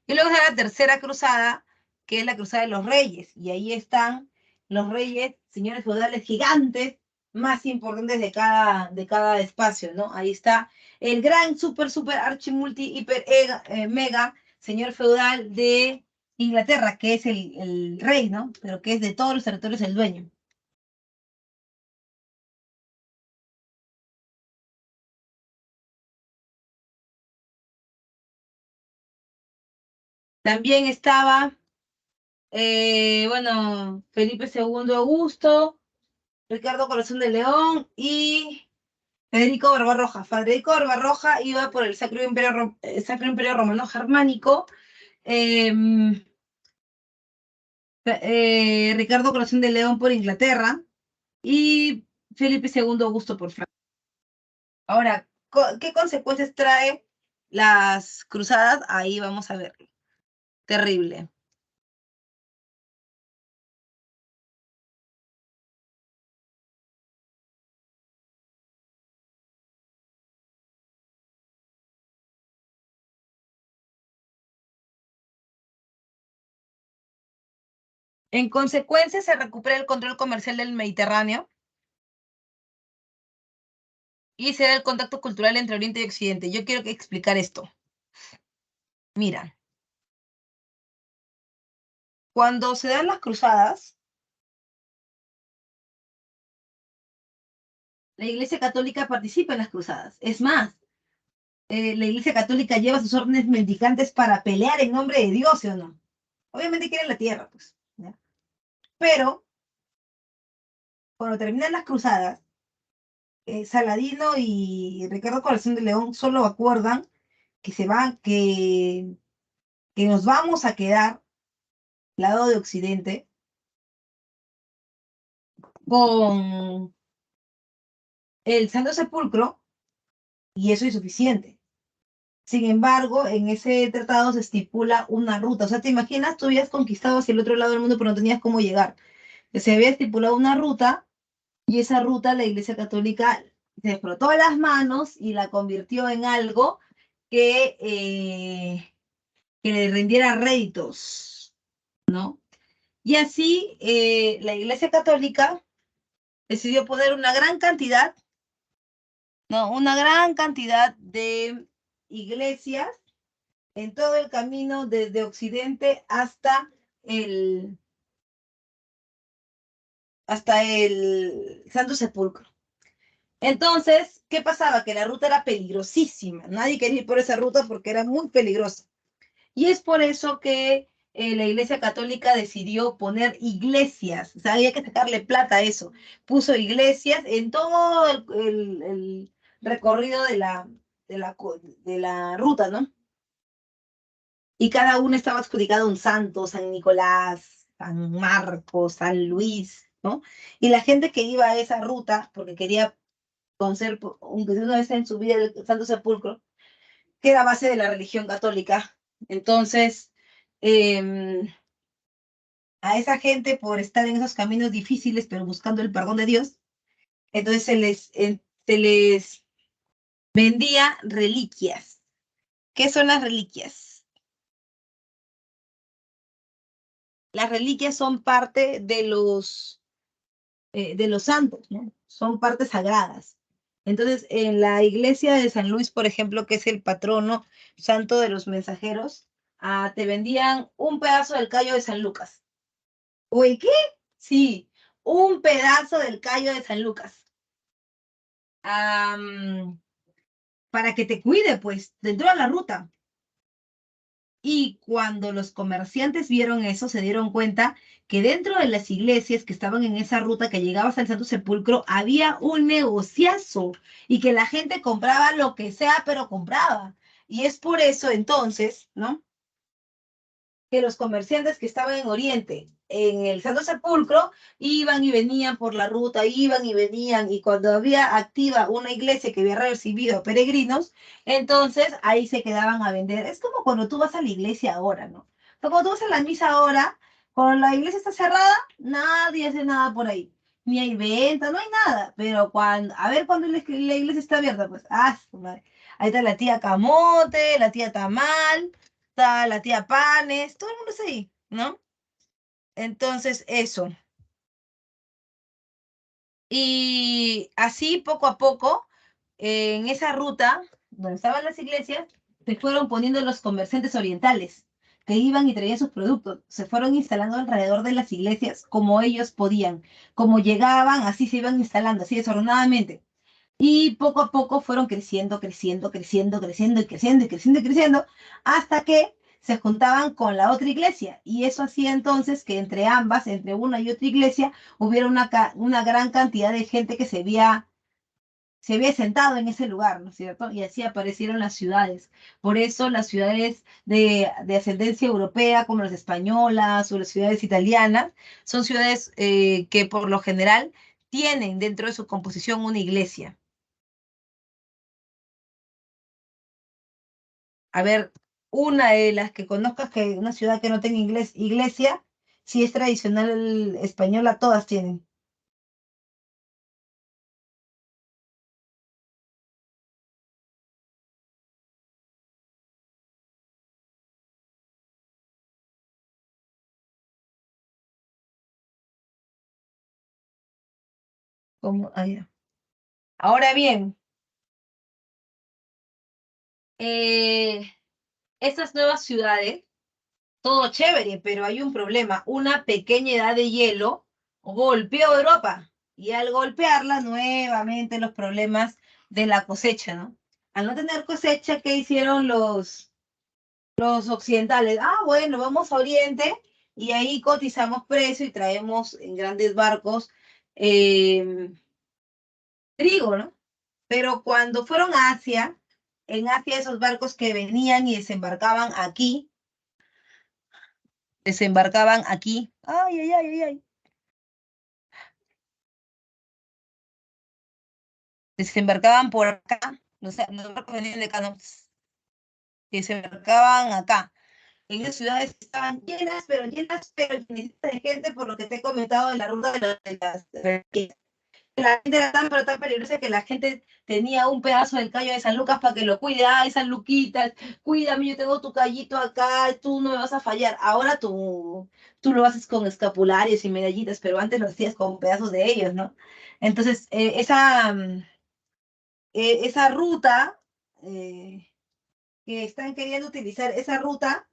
Y luego está la tercera cruzada, que es la cruzada de los reyes. Y ahí están los reyes, señores feudales gigantes, más importantes de cada espacio, ¿no? Ahí está el gran, super, archi, multi, hiper, mega señor feudal de Inglaterra, que es el rey, ¿no? Pero que es de todos los territorios el dueño. También estaba, bueno, Felipe II Augusto, Ricardo Corazón de León y Federico Barbarroja. Federico Barbarroja iba por el Sacro Imperio Romano Germánico. em, Ricardo Corazón de León por Inglaterra y Felipe II Augusto por Francia. Ahora, ¿qué consecuencias trae las cruzadas, ahí vamos a verlo. Terrible. En consecuencia, se recupera el control comercial del Mediterráneo y se da el contacto cultural entre Oriente y Occidente. Yo quiero explicar esto. Mira, cuando se dan las cruzadas, la Iglesia Católica participa en las cruzadas. Es más, la Iglesia Católica lleva sus órdenes mendicantes para pelear en nombre de Dios, ¿sí o no? Obviamente quieren la tierra, pues. ¿Ya? Pero, cuando terminan las cruzadas, Saladino y Ricardo Corazón de León solo acuerdan que que nos vamos a quedar lado de Occidente con el Santo Sepulcro, y eso es suficiente. Sin embargo, en ese tratado se estipula una ruta. O sea, ¿te imaginas? Tú habías conquistado hacia el otro lado del mundo, pero no tenías cómo llegar. Se había estipulado una ruta, y esa ruta la Iglesia Católica se frotó las manos y la convirtió en algo que le rindiera réditos, ¿no? Y así la Iglesia Católica decidió poner una gran cantidad, ¿no? Una gran cantidad de iglesias en todo el camino desde Occidente hasta el Santo Sepulcro. Entonces, ¿qué pasaba? Que la ruta era peligrosísima. Nadie quería ir por esa ruta porque era muy peligrosa. Y es por eso que la Iglesia Católica decidió poner iglesias. O sea, había que sacarle plata a eso. Puso iglesias en todo el recorrido de la ruta, ¿no? Y cada uno estaba adjudicado a un santo: San Nicolás, San Marcos, San Luis, ¿no? Y la gente que iba a esa ruta, porque quería conocer, aunque sea una vez en su vida, el Santo Sepulcro, que era base de la religión católica. Entonces, a esa gente, por estar en esos caminos difíciles, pero buscando el perdón de Dios, entonces se les vendía reliquias. ¿Qué son las reliquias? Las reliquias son parte de los santos, ¿no? Son partes sagradas. Entonces, en la iglesia de San Luis, por ejemplo, que es el patrono santo de los mensajeros, te vendían un pedazo del callo de San Lucas. ¿Uy, qué? Sí, un pedazo del callo de San Lucas. Para que te cuide, pues, dentro de la ruta. Y cuando los comerciantes vieron eso, se dieron cuenta que dentro de las iglesias que estaban en esa ruta que llegaba hasta el Santo Sepulcro, había un negociazo y que la gente compraba lo que sea, pero compraba. Y es por eso entonces, ¿no? Que los comerciantes que estaban en Oriente, en el Santo Sepulcro, iban y venían por la ruta, iban y venían, y cuando había activa una iglesia que había recibido peregrinos, entonces ahí se quedaban a vender. Es como cuando tú vas a la iglesia ahora, ¿no? Pero cuando tú vas a la misa ahora, cuando la iglesia está cerrada, nadie hace nada por ahí. Ni hay venta, no hay nada. Pero a ver cuando la iglesia está abierta, pues, ahí está la tía Camote, la tía Tamal, está la tía Panes, todo el mundo está ahí, ¿no? Entonces, eso. Y así, poco a poco, en esa ruta, donde estaban las iglesias, se fueron poniendo los comerciantes orientales, que iban y traían sus productos. Se fueron instalando alrededor de las iglesias como ellos podían. Como llegaban, así se iban instalando, así desordenadamente. Y poco a poco fueron creciendo, creciendo, creciendo, creciendo y creciendo y creciendo y creciendo, hasta que se juntaban con la otra iglesia. Y eso hacía entonces que entre ambas, entre una y otra iglesia, hubiera una gran cantidad de gente que se había sentado en ese lugar, ¿no es cierto? Y así aparecieron las ciudades. Por eso las ciudades de ascendencia europea, como las españolas o las ciudades italianas, son ciudades que por lo general tienen dentro de su composición una iglesia. A ver, una de las que conozcas, que una ciudad que no tenga iglesia, si es tradicional española, todas tienen. Como, ah, ya. Ahora bien, eh, estas nuevas ciudades, todo chévere, pero hay un problema. Una pequeña edad de hielo golpeó Europa y al golpearla nuevamente los problemas de la cosecha, ¿no? Al no tener cosecha, ¿qué hicieron los occidentales? Ah, bueno, vamos a Oriente y ahí cotizamos precio y traemos en grandes barcos eh, trigo, ¿no? Pero cuando fueron a Asia, en Asia esos barcos que venían y desembarcaban aquí, ay, ay, ay, ay, ay, desembarcaban por acá, o sea, los barcos venían de acá, ¿no? Desembarcaban acá. En las ciudades estaban llenas, pero infinitas de gente, por lo que te he comentado de la ruta de la gente era tan, pero tan peligrosa que la gente tenía un pedazo del callo de San Lucas para que lo cuide. Ay, San Luquitas, cuídame, yo tengo tu callito acá, tú no me vas a fallar. Ahora tú lo haces con escapularios y medallitas, pero antes lo hacías con pedazos de ellos, ¿no? Entonces, esa ruta que están queriendo utilizar, esa ruta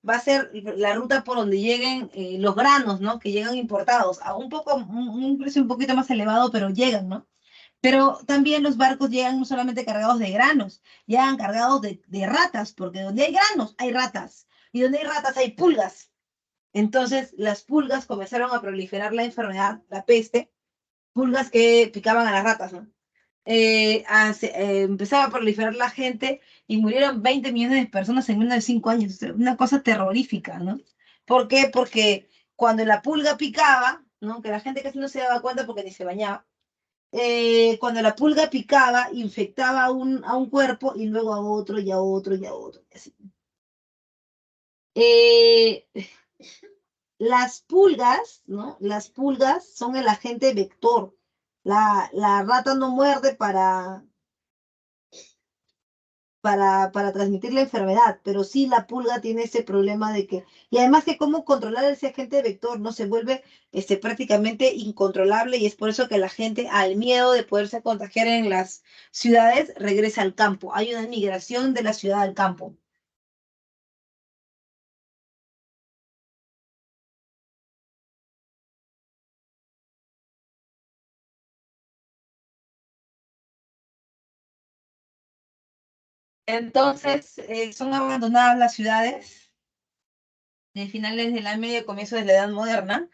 va a ser la ruta por donde lleguen los granos, ¿no? Que llegan importados a un precio un poquito más elevado, pero llegan, ¿no? Pero también los barcos llegan no solamente cargados de granos, llegan cargados de ratas, porque donde hay granos hay ratas, y donde hay ratas hay pulgas. Entonces las pulgas comenzaron a proliferar la enfermedad, la peste, pulgas que picaban a las ratas, ¿no? Empezaba a proliferar la gente y murieron 20 millones de personas en menos de 5 años. O sea, una cosa terrorífica, ¿no? ¿Por qué? Porque cuando la pulga picaba, ¿no? Que la gente casi no se daba cuenta porque ni se bañaba, cuando la pulga picaba, infectaba a un cuerpo y luego a otro y a otro y a otro. Y así. Eh, las pulgas, ¿no? Las pulgas son el agente vector. La rata no muerde para transmitir la enfermedad, pero sí la pulga tiene ese problema de que, y además que cómo controlar ese agente vector, ¿no? Se vuelve prácticamente incontrolable y es por eso que la gente, al miedo de poderse contagiar en las ciudades, regresa al campo. Hay una migración de la ciudad al campo. Entonces, son abandonadas las ciudades de finales de la media, comienzo de la Edad Moderna,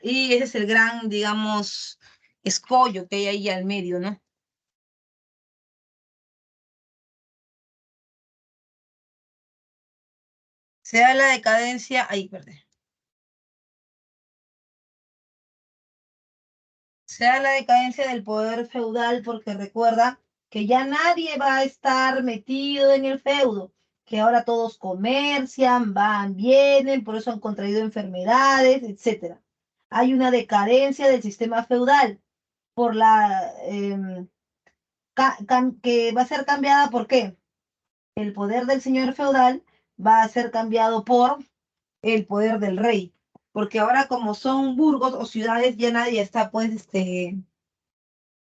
y ese es el gran, digamos, escollo que hay ahí al medio, ¿no? Se da la decadencia, ahí, perdón. Se da la decadencia del poder feudal porque recuerda que ya nadie va a estar metido en el feudo, que ahora todos comercian, van, vienen, por eso han contraído enfermedades, etcétera. Hay una decadencia del sistema feudal por que va a ser cambiada. ¿Por qué? El poder del señor feudal va a ser cambiado por el poder del rey, porque ahora como son burgos o ciudades, ya nadie está, pues,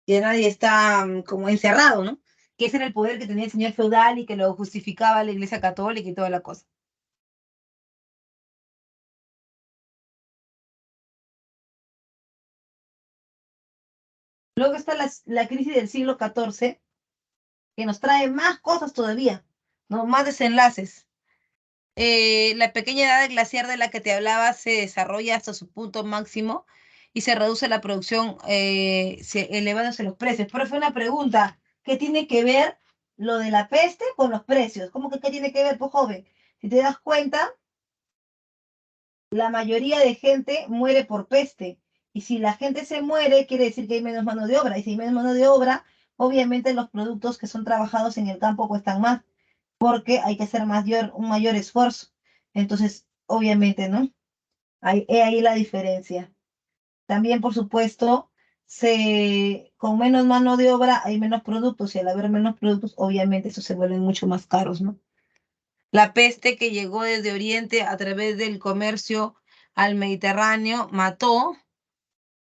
ya nadie está como encerrado, ¿no? Que ese era el poder que tenía el señor feudal y que lo justificaba la Iglesia Católica y toda la cosa. Luego está la crisis del siglo XIV, que nos trae más cosas todavía, ¿no? Más desenlaces. La pequeña edad glaciar de la que te hablaba se desarrolla hasta su punto máximo y se reduce la producción, elevándose los precios. Pero fue una pregunta, ¿qué tiene que ver lo de la peste con los precios? ¿Cómo que qué tiene que ver, pues, joven? Si te das cuenta, la mayoría de gente muere por peste. Y si la gente se muere, quiere decir que hay menos mano de obra. Y si hay menos mano de obra, obviamente los productos que son trabajados en el campo cuestan más. porque hay que hacer un mayor esfuerzo. Entonces, obviamente, ¿no? He ahí la diferencia. También, por supuesto, con menos mano de obra hay menos productos y al haber menos productos, obviamente, eso se vuelven mucho más caros, ¿no? La peste que llegó desde Oriente a través del comercio al Mediterráneo mató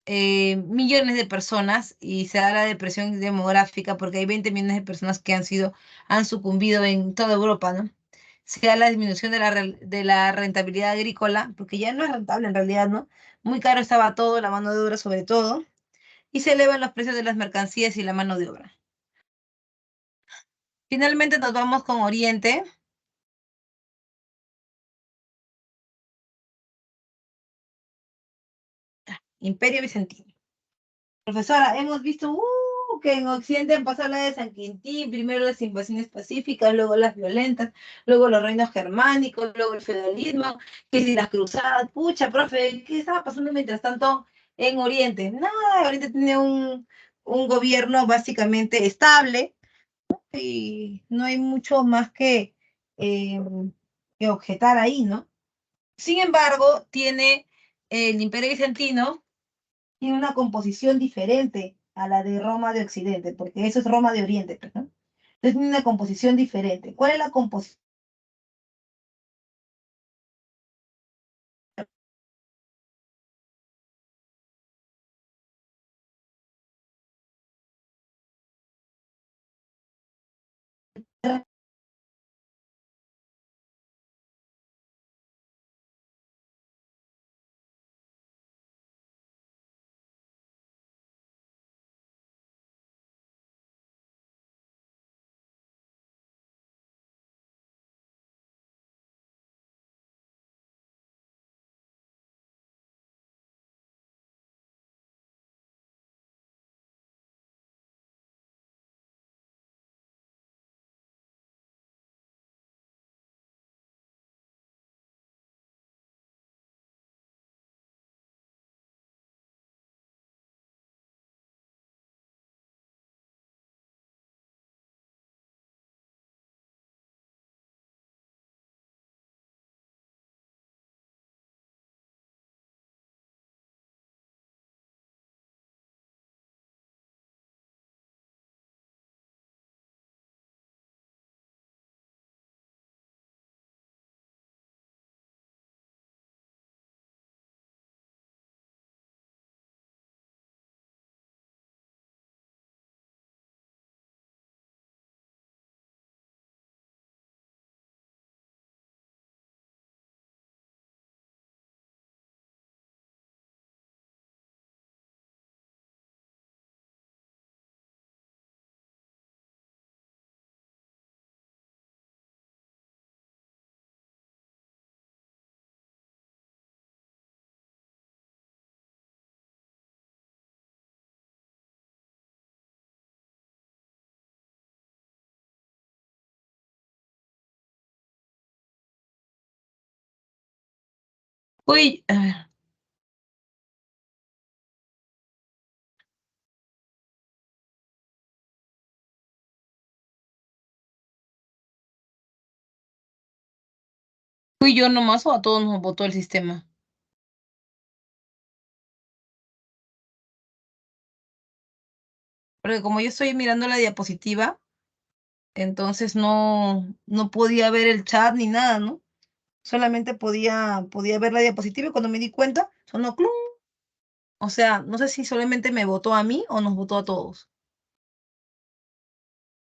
millones de personas y se da la depresión demográfica porque hay 20 millones de personas que han sucumbido en toda Europa, ¿no? Se da la disminución de la rentabilidad agrícola, porque ya no es rentable en realidad, ¿no? Muy caro estaba todo, la mano de obra sobre todo, y se elevan los precios de las mercancías y la mano de obra. Finalmente nos vamos con Oriente. Imperio Bizantino. Profesora, hemos visto que en Occidente han pasado la de San Quintín, primero las invasiones pacíficas, luego las violentas, luego los reinos germánicos, luego el feudalismo, que si las cruzadas, pucha, profe, ¿qué estaba pasando mientras tanto en Oriente? Nada, Oriente tiene un gobierno básicamente estable y no hay mucho más eh, que objetar ahí, ¿no? Sin embargo, tiene el Imperio Bizantino tiene una composición diferente a la de Roma de Occidente, porque eso es Roma de Oriente, pues, ¿no? Entonces tiene una composición diferente. ¿Cuál es la composición? Uy, a ver. ¿Fui yo nomás o a todos nos votó el sistema? Porque como yo estoy mirando la diapositiva, entonces no podía ver el chat ni nada, ¿no? Solamente podía ver la diapositiva y cuando me di cuenta, sonó clum. O sea, no sé si solamente me votó a mí o nos votó a todos.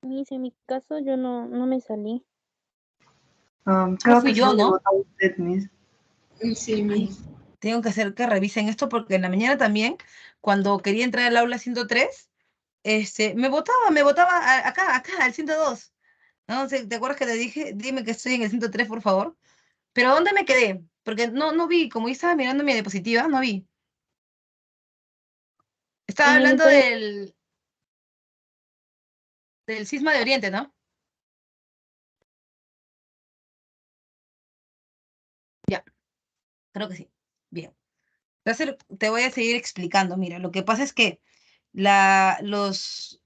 Miss, en mi caso yo no me salí. Creo Fui que sí yo, le ¿no? votó a usted, Miss. Sí, Ay, Miss. tengo que hacer que revisen esto porque en la mañana también, cuando quería entrar al aula 103, me votaba acá, al 102. ¿No? ¿Te acuerdas que te dije? Dime que estoy en el 103, por favor. Pero ¿dónde me quedé? Porque no vi, como yo estaba mirando mi diapositiva, no vi. Estaba En el hablando Imperio, del cisma de Oriente, ¿no? Ya, creo que sí. Bien. Entonces te voy a seguir explicando. Mira, lo que pasa es que la, los,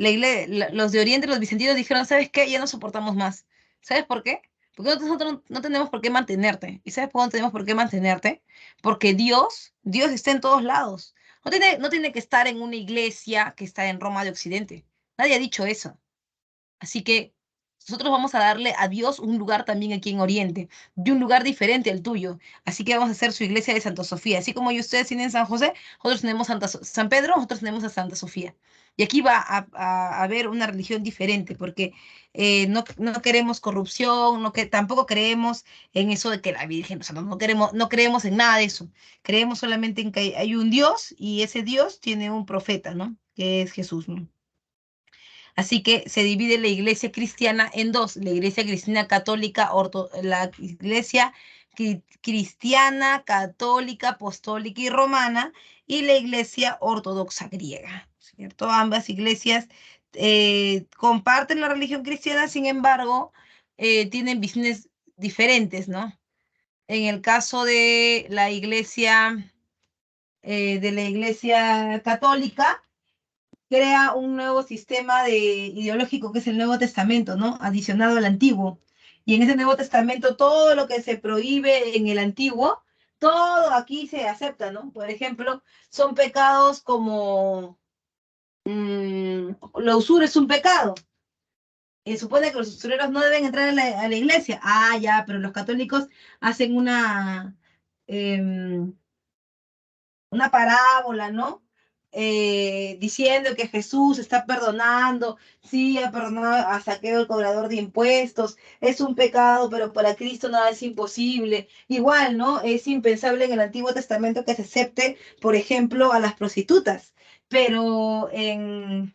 los de Oriente, los bizantinos dijeron, ¿sabes qué? Ya no soportamos más. ¿Sabes por qué? Porque nosotros no tenemos por qué mantenerte. ¿Y sabes por qué no tenemos por qué mantenerte? Porque Dios está en todos lados. No tiene que estar en una iglesia que está en Roma de Occidente. Nadie ha dicho eso. Así que nosotros vamos a darle a Dios un lugar también aquí en Oriente, y un lugar diferente al tuyo. Así que vamos a hacer su iglesia de Santa Sofía. Así como ustedes tienen San José, nosotros tenemos San Pedro, nosotros tenemos a Santa Sofía. Y aquí va a haber una religión diferente, porque no queremos corrupción, tampoco creemos en eso de que la Virgen, o sea, no creemos en nada de eso. Creemos solamente en que hay un Dios y ese Dios tiene un profeta, ¿no? Que es Jesús, ¿no? Así que se divide la iglesia cristiana en dos, la iglesia cristiana católica, la iglesia cristiana, católica, apostólica y romana, y la iglesia ortodoxa griega, ¿cierto? Ambas iglesias comparten la religión cristiana, sin embargo, tienen visiones diferentes, ¿no? En el caso de la iglesia católica, crea un nuevo sistema ideológico que es el Nuevo Testamento, ¿no? Adicionado al Antiguo. Y en ese Nuevo Testamento todo lo que se prohíbe en el Antiguo, todo aquí se acepta, ¿no? Por ejemplo, son pecados como la usura es un pecado. Supone que los usureros no deben entrar a la iglesia. Ah, ya, pero los católicos hacen em, una parábola, ¿no? Diciendo que Jesús está perdonando, sí, ha perdonado a Saqueo, el cobrador de impuestos, es un pecado, pero para Cristo nada es imposible. Igual, ¿no? Es impensable en el Antiguo Testamento que se acepte, por ejemplo, a las prostitutas, pero en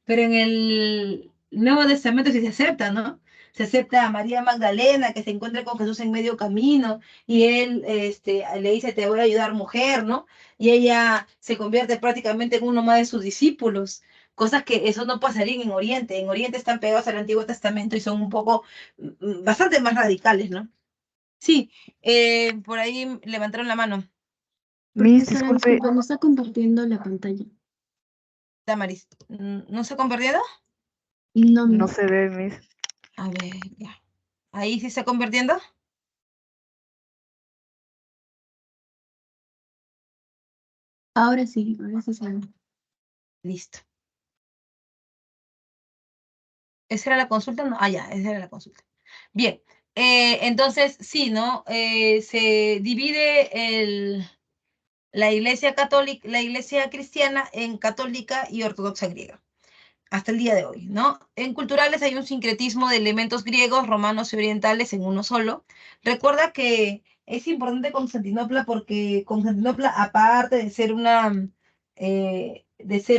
el Nuevo Testamento sí se acepta, ¿no? Se acepta a María Magdalena, que se encuentra con Jesús en medio camino, y él le dice, te voy a ayudar, mujer, ¿no? Y ella se convierte prácticamente en uno más de sus discípulos, cosas que eso no pasaría en Oriente. En Oriente están pegados al Antiguo Testamento y son un poco, bastante más radicales, ¿no? Sí, por ahí levantaron la mano. Miss, Profesora, disculpe, disculpa, no está compartiendo la pantalla. Damaris, ¿no se ha convertido? No, no Miss. se ve, Miss. A ver, ya. ¿Ahí sí se está convirtiendo? Ahora sí se ve. Listo. ¿Esa era la consulta? No. Ah, ya, esa era la consulta. Bien, entonces sí, ¿no? Se divide la iglesia católica, la iglesia cristiana en católica y ortodoxa griega, hasta el día de hoy, ¿no? En culturales hay un sincretismo de elementos griegos, romanos y orientales en uno solo. Recuerda que es importante Constantinopla porque Constantinopla, aparte de ser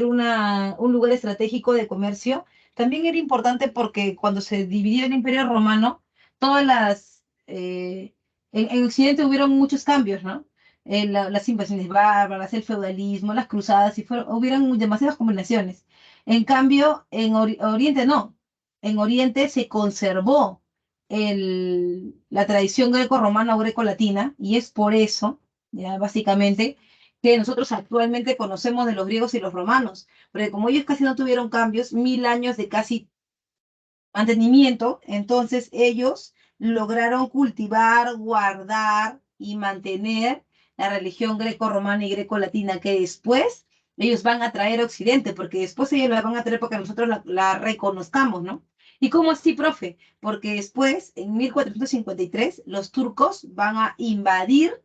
un lugar estratégico de comercio, también era importante porque cuando se dividió el Imperio Romano, todas en Occidente hubieron muchos cambios, ¿no? Las invasiones bárbaras, el feudalismo, las cruzadas, hubieron demasiadas combinaciones. En cambio, en Oriente no. En Oriente se conservó la tradición greco-romana o greco-latina, y es por eso, ya básicamente, que nosotros actualmente conocemos de los griegos y los romanos, porque como ellos casi no tuvieron cambios, 1000 años de casi mantenimiento, entonces ellos lograron cultivar, guardar y mantener la religión greco-romana y greco-latina que después ellos van a traer a Occidente, porque después ellos la van a traer porque nosotros la reconozcamos, ¿no? ¿Y cómo así, profe? Porque después, en 1453, los turcos van a invadir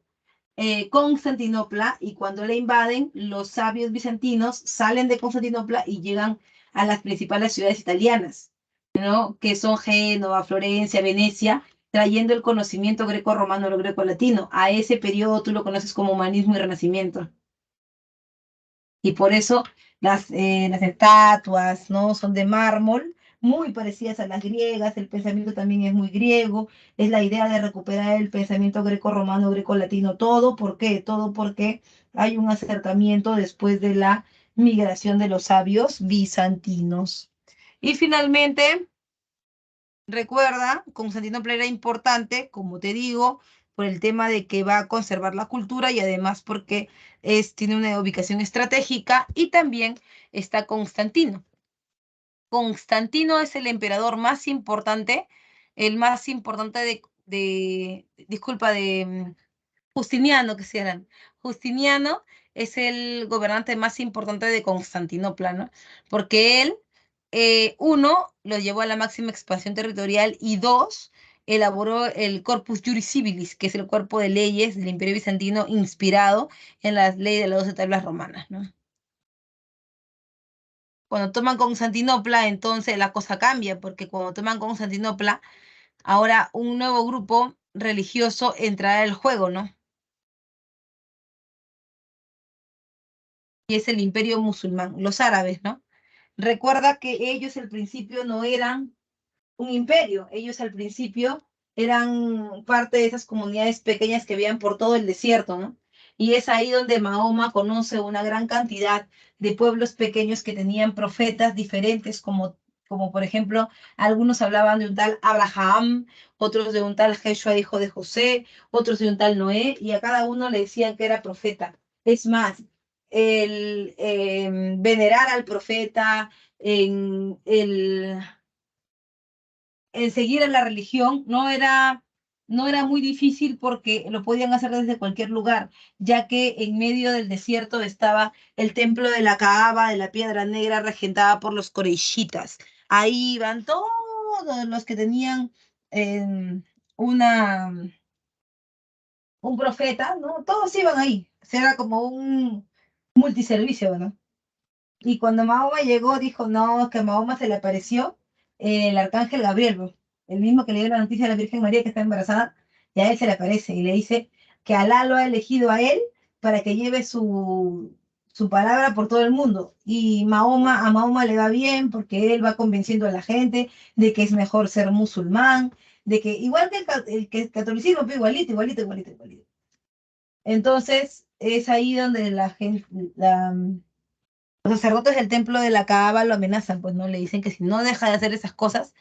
Constantinopla, y cuando la invaden, los sabios bizantinos salen de Constantinopla y llegan a las principales ciudades italianas, ¿no? Que son Génova, Florencia, Venecia, trayendo el conocimiento greco-romano, lo greco-latino. A ese periodo tú lo conoces como humanismo y renacimiento. Y por eso las estatuas, ¿no? Son de mármol, muy parecidas a las griegas, el pensamiento también es muy griego, es la idea de recuperar el pensamiento greco-romano, greco-latino, todo. ¿Por qué? Todo porque hay un acercamiento después de la migración de los sabios bizantinos. Y finalmente, recuerda, Constantinopla era importante, como te digo, por el tema de que va a conservar la cultura y además porque tiene una ubicación estratégica, y también está Constantino. Constantino es el emperador más importante, el más importante disculpa, Justiniano, que se llaman. Justiniano es el gobernante más importante de Constantinopla, ¿no? Porque él, uno, lo llevó a la máxima expansión territorial y dos, elaboró el Corpus Juris Civilis, que es el cuerpo de leyes del Imperio Bizantino inspirado en las leyes de las 12 tablas romanas, ¿no? Cuando toman Constantinopla, entonces la cosa cambia, porque cuando toman Constantinopla, ahora un nuevo grupo religioso entrará al juego, ¿no? Y es el imperio musulmán, los árabes, ¿no? Recuerda que ellos al principio no eran un imperio, ellos al principio eran parte de esas comunidades pequeñas que vivían por todo el desierto, ¿no? Y es ahí donde Mahoma conoce una gran cantidad de pueblos pequeños que tenían profetas diferentes, como por ejemplo, algunos hablaban de un tal Abraham, otros de un tal Jeshua, hijo de José, otros de un tal Noé, y a cada uno le decían que era profeta. Es más, el venerar al profeta, en seguir en la religión, no era muy difícil porque lo podían hacer desde cualquier lugar, ya que en medio del desierto estaba el templo de la Kaaba, de la Piedra Negra, regentada por los coreishitas. Ahí iban todos los que tenían eh, una, un profeta, ¿no? Todos iban ahí. Era como un multiservicio, ¿no? Y cuando Mahoma llegó, dijo, no, que a Mahoma se le apareció el arcángel Gabriel, ¿no? El mismo que le dio la noticia a la Virgen María que está embarazada, y a él se le aparece y le dice que Alá lo ha elegido a él para que lleve su palabra por todo el mundo. Y a Mahoma le va bien porque él va convenciendo a la gente de que es mejor ser musulmán, de que igual que el catolicismo, pero igualito, igualito, igualito, igualito. Entonces, es ahí donde la gente, los sacerdotes del templo de la Kaaba lo amenazan, pues no le dicen que si no deja de hacer esas cosas,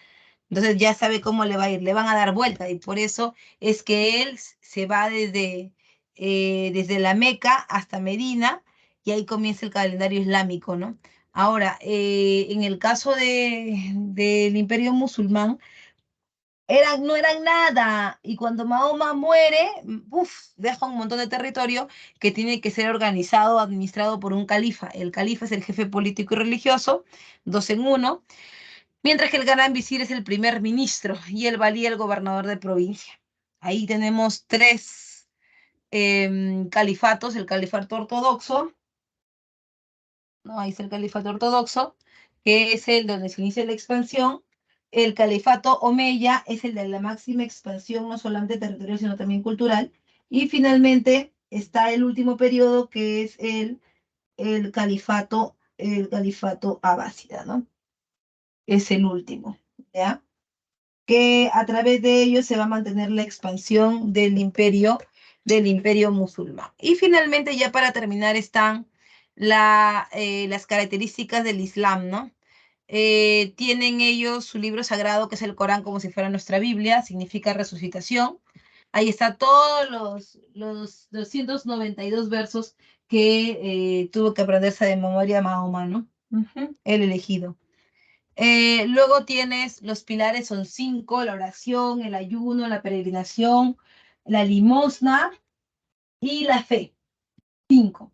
entonces ya sabe cómo le va a ir, le van a dar vuelta y por eso es que él se va desde la Meca hasta Medina y ahí comienza el calendario islámico, ¿no? Ahora, en el caso del imperio musulmán, no eran nada. Y cuando Mahoma muere, deja un montón de territorio que tiene que ser organizado, administrado por un califa. El califa es el jefe político y religioso, dos en uno, mientras que el gran visir es el primer ministro y el valí el gobernador de provincia. Ahí tenemos tres califatos, el califato ortodoxo, ¿no? Ahí está el califato ortodoxo, que es el donde se inicia la expansión. El califato omeya es el de la máxima expansión, no solamente territorial, sino también cultural. Y finalmente está el último periodo, que es el califato abásida, ¿no? Es el último, ¿ya? Que a través de ellos se va a mantener la expansión del imperio musulmán. Y finalmente, ya para terminar, están las características del Islam, ¿no? Tienen ellos su libro sagrado, que es el Corán, como si fuera nuestra Biblia, significa resucitación. Ahí está todos los 292 versos que tuvo que aprenderse de memoria Mahoma, ¿no? El elegido. Luego tienes los pilares, son 5: la oración, el ayuno, la peregrinación, la limosna y la fe. 5,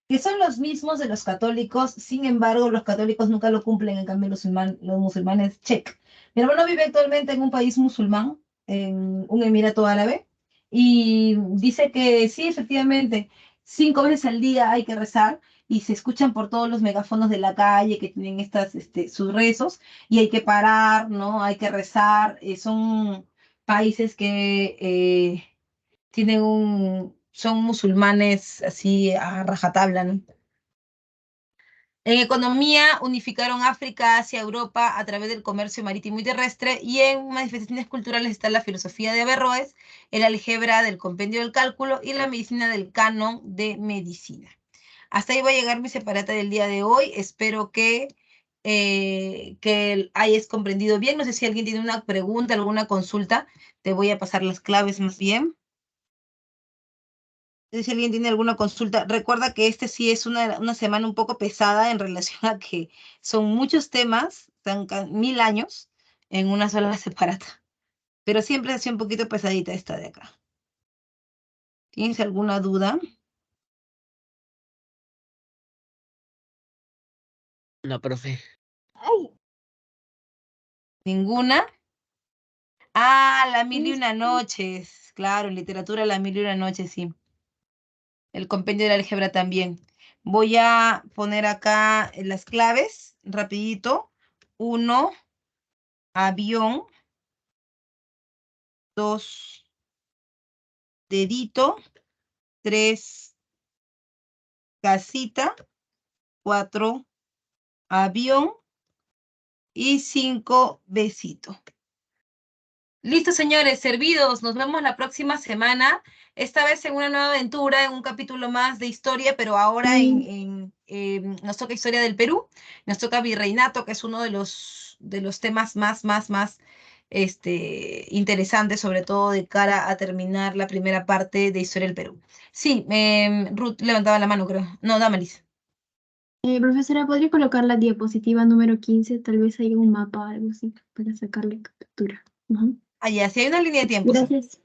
que son los mismos de los católicos. Sin embargo, los católicos nunca lo cumplen, en cambio los musulmanes, check. Mi hermano vive actualmente en un país musulmán, en un emirato árabe, y dice que sí, efectivamente, 5 veces al día hay que rezar, y se escuchan por todos los megáfonos de la calle que tienen sus rezos, y hay que parar, ¿no? Hay que rezar. Son países que son musulmanes así a rajatabla, ¿no? En economía, unificaron África hacia Europa a través del comercio marítimo y terrestre, y en manifestaciones culturales está la filosofía de Averroes, el álgebra del compendio del cálculo y la medicina del canon de medicina. Hasta ahí va a llegar mi separata del día de hoy. Espero que hayas comprendido bien. No sé si alguien tiene una pregunta, alguna consulta. Te voy a pasar las claves más bien. Si alguien tiene alguna consulta, recuerda que este sí es una semana un poco pesada en relación a que son muchos temas, son 1000 años en una sola separata. Pero siempre ha sido un poquito pesadita esta de acá. ¿Tienes alguna duda? No, profe. ¿Ninguna? Ah, la mil y Sí. una noches. Claro, literatura, la mil y una noches, sí. El compendio del álgebra también. Voy a poner acá las claves, rapidito. 1, avión. 2, dedito. 3, casita. 4, avión. Y 5, besito. Listo, señores, servidos. Nos vemos la próxima semana. Esta vez en una nueva aventura, en un capítulo más de historia, pero ahora nos toca historia del Perú. Nos toca virreinato, que es uno de los temas más interesantes, sobre todo de cara a terminar la primera parte de historia del Perú. Sí, Ruth levantaba la mano, creo. No, Damaris. Profesora, ¿podría colocar la diapositiva número 15? Tal vez haya un mapa o algo así para sacarle captura. Ujú. Ah, ya, si hay una línea de tiempo, sí. Gracias.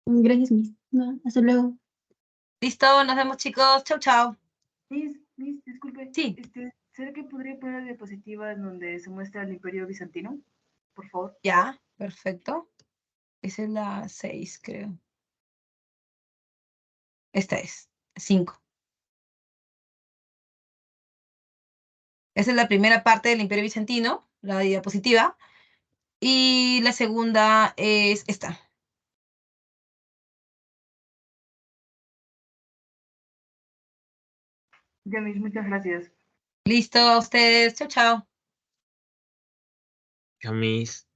Gracias, Miss. No, hasta luego. Listo, nos vemos, chicos. Chau, chau. Miss, disculpe. Sí. ¿Será que podría poner la diapositiva en donde se muestra el Imperio Bizantino? Por favor. Ya, perfecto. Esa es la 6, creo. Esta es 5. Esa es la primera parte del Imperio Bizantino, la diapositiva. Y la segunda es esta. Ya, Miss, muchas gracias. Listo, a ustedes. Chao, chao. Yo, mis.